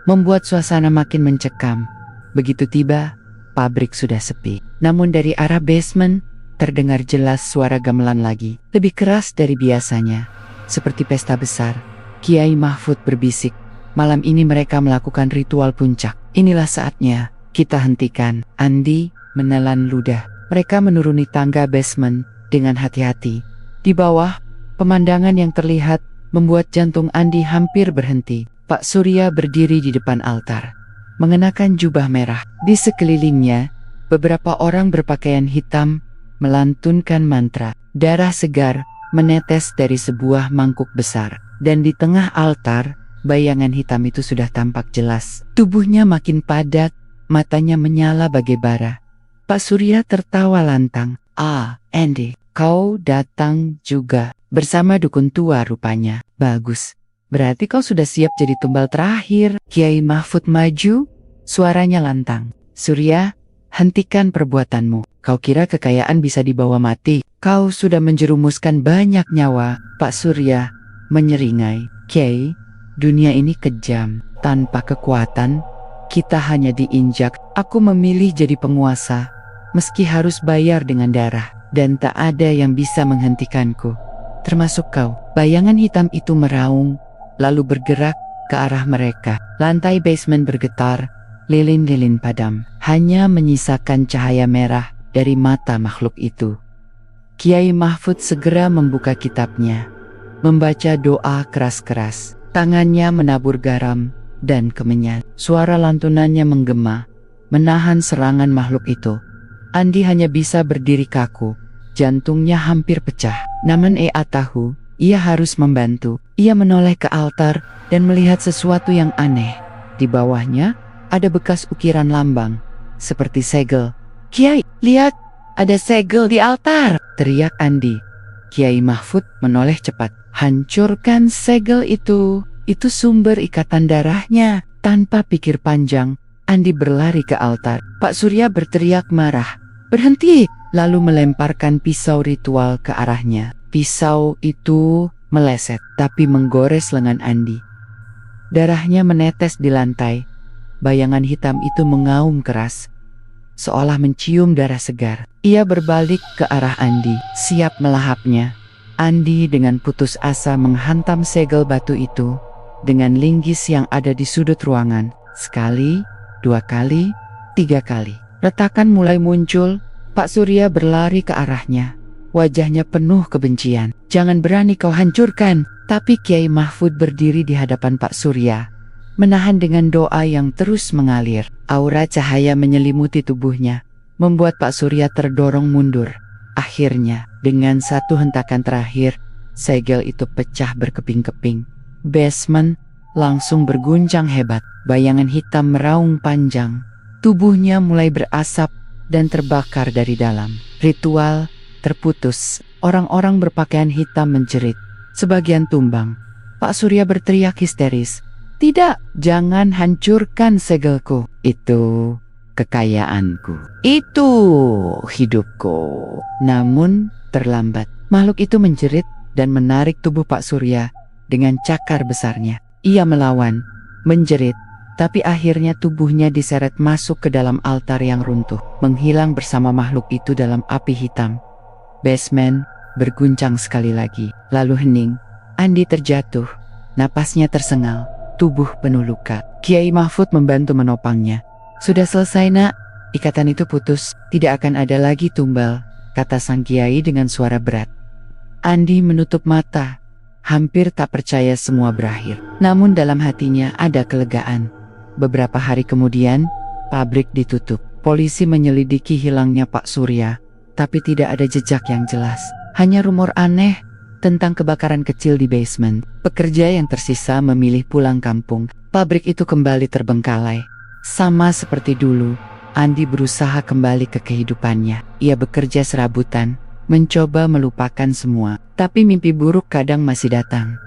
membuat suasana makin mencekam. Begitu tiba, pabrik sudah sepi. Namun dari arah basement, terdengar jelas suara gamelan lagi. Lebih keras dari biasanya. Seperti pesta besar, Kiai Mahfud berbisik, "Malam ini mereka melakukan ritual puncak. Inilah saatnya kita hentikan." Andi menelan ludah. Mereka menuruni tangga basement dengan hati-hati. Di bawah, pemandangan yang terlihat membuat jantung Andi hampir berhenti. Pak Surya berdiri di depan altar, mengenakan jubah merah. Di sekelilingnya, beberapa orang berpakaian hitam melantunkan mantra. Darah segar menetes dari sebuah mangkuk besar. Dan di tengah altar, bayangan hitam itu sudah tampak jelas. Tubuhnya makin padat, matanya menyala bagai bara. Pak Surya tertawa lantang. "Ah, Andy, kau datang juga. Bersama dukun tua rupanya. Bagus. Berarti kau sudah siap jadi tumbal terakhir." Kiai Mahfud maju, suaranya lantang. "Surya, hentikan perbuatanmu. Kau kira kekayaan bisa dibawa mati? Kau sudah menjerumuskan banyak nyawa." Pak Surya menyeringai. "Kiai, dunia ini kejam. Tanpa kekuatan, kita hanya diinjak. Aku memilih jadi penguasa, meski harus bayar dengan darah. Dan tak ada yang bisa menghentikanku, termasuk kau." Bayangan hitam itu meraung, lalu bergerak ke arah mereka. Lantai basement bergetar, lilin-lilin padam, hanya menyisakan cahaya merah dari mata makhluk itu. Kiai Mahfud segera membuka kitabnya, membaca doa keras-keras. Tangannya menabur garam dan kemenyan. Suara lantunannya menggema, menahan serangan makhluk itu. Andi hanya bisa berdiri kaku, jantungnya hampir pecah. Namun tahu, ia harus membantu. Ia menoleh ke altar dan melihat sesuatu yang aneh. Di bawahnya ada bekas ukiran lambang, seperti segel. "Kiai, lihat, ada segel di altar!" teriak Andi. Kiai Mahfud menoleh cepat. "Hancurkan segel itu sumber ikatan darahnya." Tanpa pikir panjang, Andi berlari ke altar. Pak Surya berteriak marah. "Berhenti!" Lalu melemparkan pisau ritual ke arahnya. Pisau itu meleset, tapi menggores lengan Andi. Darahnya menetes di lantai. Bayangan hitam itu mengaum keras, seolah mencium darah segar. Ia berbalik ke arah Andi, siap melahapnya. Andi dengan putus asa menghantam segel batu itu dengan linggis yang ada di sudut ruangan. Sekali, 2 kali, 3 kali. Retakan mulai muncul. Pak Surya berlari ke arahnya. Wajahnya penuh kebencian. "Jangan berani kau hancurkan." Tapi Kiai Mahfud berdiri di hadapan Pak Surya, menahan dengan doa yang terus mengalir. Aura cahaya menyelimuti tubuhnya, membuat Pak Surya terdorong mundur. Akhirnya, dengan satu hentakan terakhir, segel itu pecah berkeping-keping. Basement langsung berguncang hebat. Bayangan hitam meraung panjang. Tubuhnya mulai berasap dan terbakar dari dalam. Ritual terputus. Orang-orang berpakaian hitam menjerit. Sebagian tumbang. Pak Surya berteriak histeris. "Tidak, jangan hancurkan segelku. Itu kekayaanku. Itu hidupku." Namun terlambat. Makhluk itu menjerit dan menarik tubuh Pak Surya dengan cakar besarnya. Ia melawan, menjerit, tapi akhirnya tubuhnya diseret masuk ke dalam altar yang runtuh, menghilang bersama makhluk itu dalam api hitam. Basement berguncang sekali lagi, lalu hening. Andi terjatuh, napasnya tersengal, tubuh penuh luka. Kiai Mahfud membantu menopangnya. "Sudah selesai, Nak. Ikatan itu putus, tidak akan ada lagi tumbal," kata sang kiai dengan suara berat. Andi menutup mata, hampir tak percaya semua berakhir. Namun dalam hatinya ada kelegaan. Beberapa hari kemudian, pabrik ditutup. Polisi menyelidiki hilangnya Pak Surya, tapi tidak ada jejak yang jelas. Hanya rumor aneh tentang kebakaran kecil di basement. Pekerja yang tersisa memilih pulang kampung. Pabrik itu kembali terbengkalai. Sama seperti dulu, Andi berusaha kembali ke kehidupannya. Ia bekerja serabutan, mencoba melupakan semua. Tapi mimpi buruk kadang masih datang.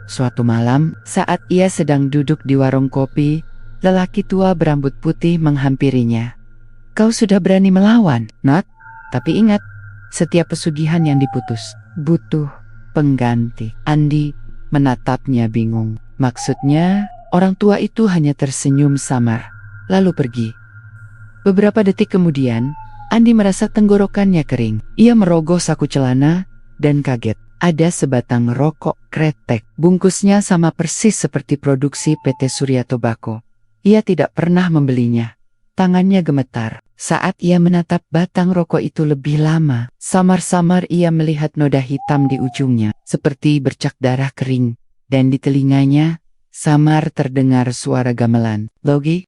Suatu malam, saat ia sedang duduk di warung kopi, lelaki tua berambut putih menghampirinya. "Kau sudah berani melawan, Nat? Tapi ingat, setiap pesugihan yang diputus butuh pengganti." Andi menatapnya bingung. Maksudnya, orang tua itu hanya tersenyum samar, lalu pergi. Beberapa detik kemudian, Andi merasa tenggorokannya kering. Ia merogoh saku celana dan kaget. Ada sebatang rokok kretek. Bungkusnya sama persis seperti produksi PT Surya Tobacco. Ia tidak pernah membelinya. Tangannya gemetar saat ia menatap batang rokok itu lebih lama. Samar-samar ia melihat noda hitam di ujungnya, seperti bercak darah kering. Dan di telinganya, samar terdengar suara gamelan. "Logi,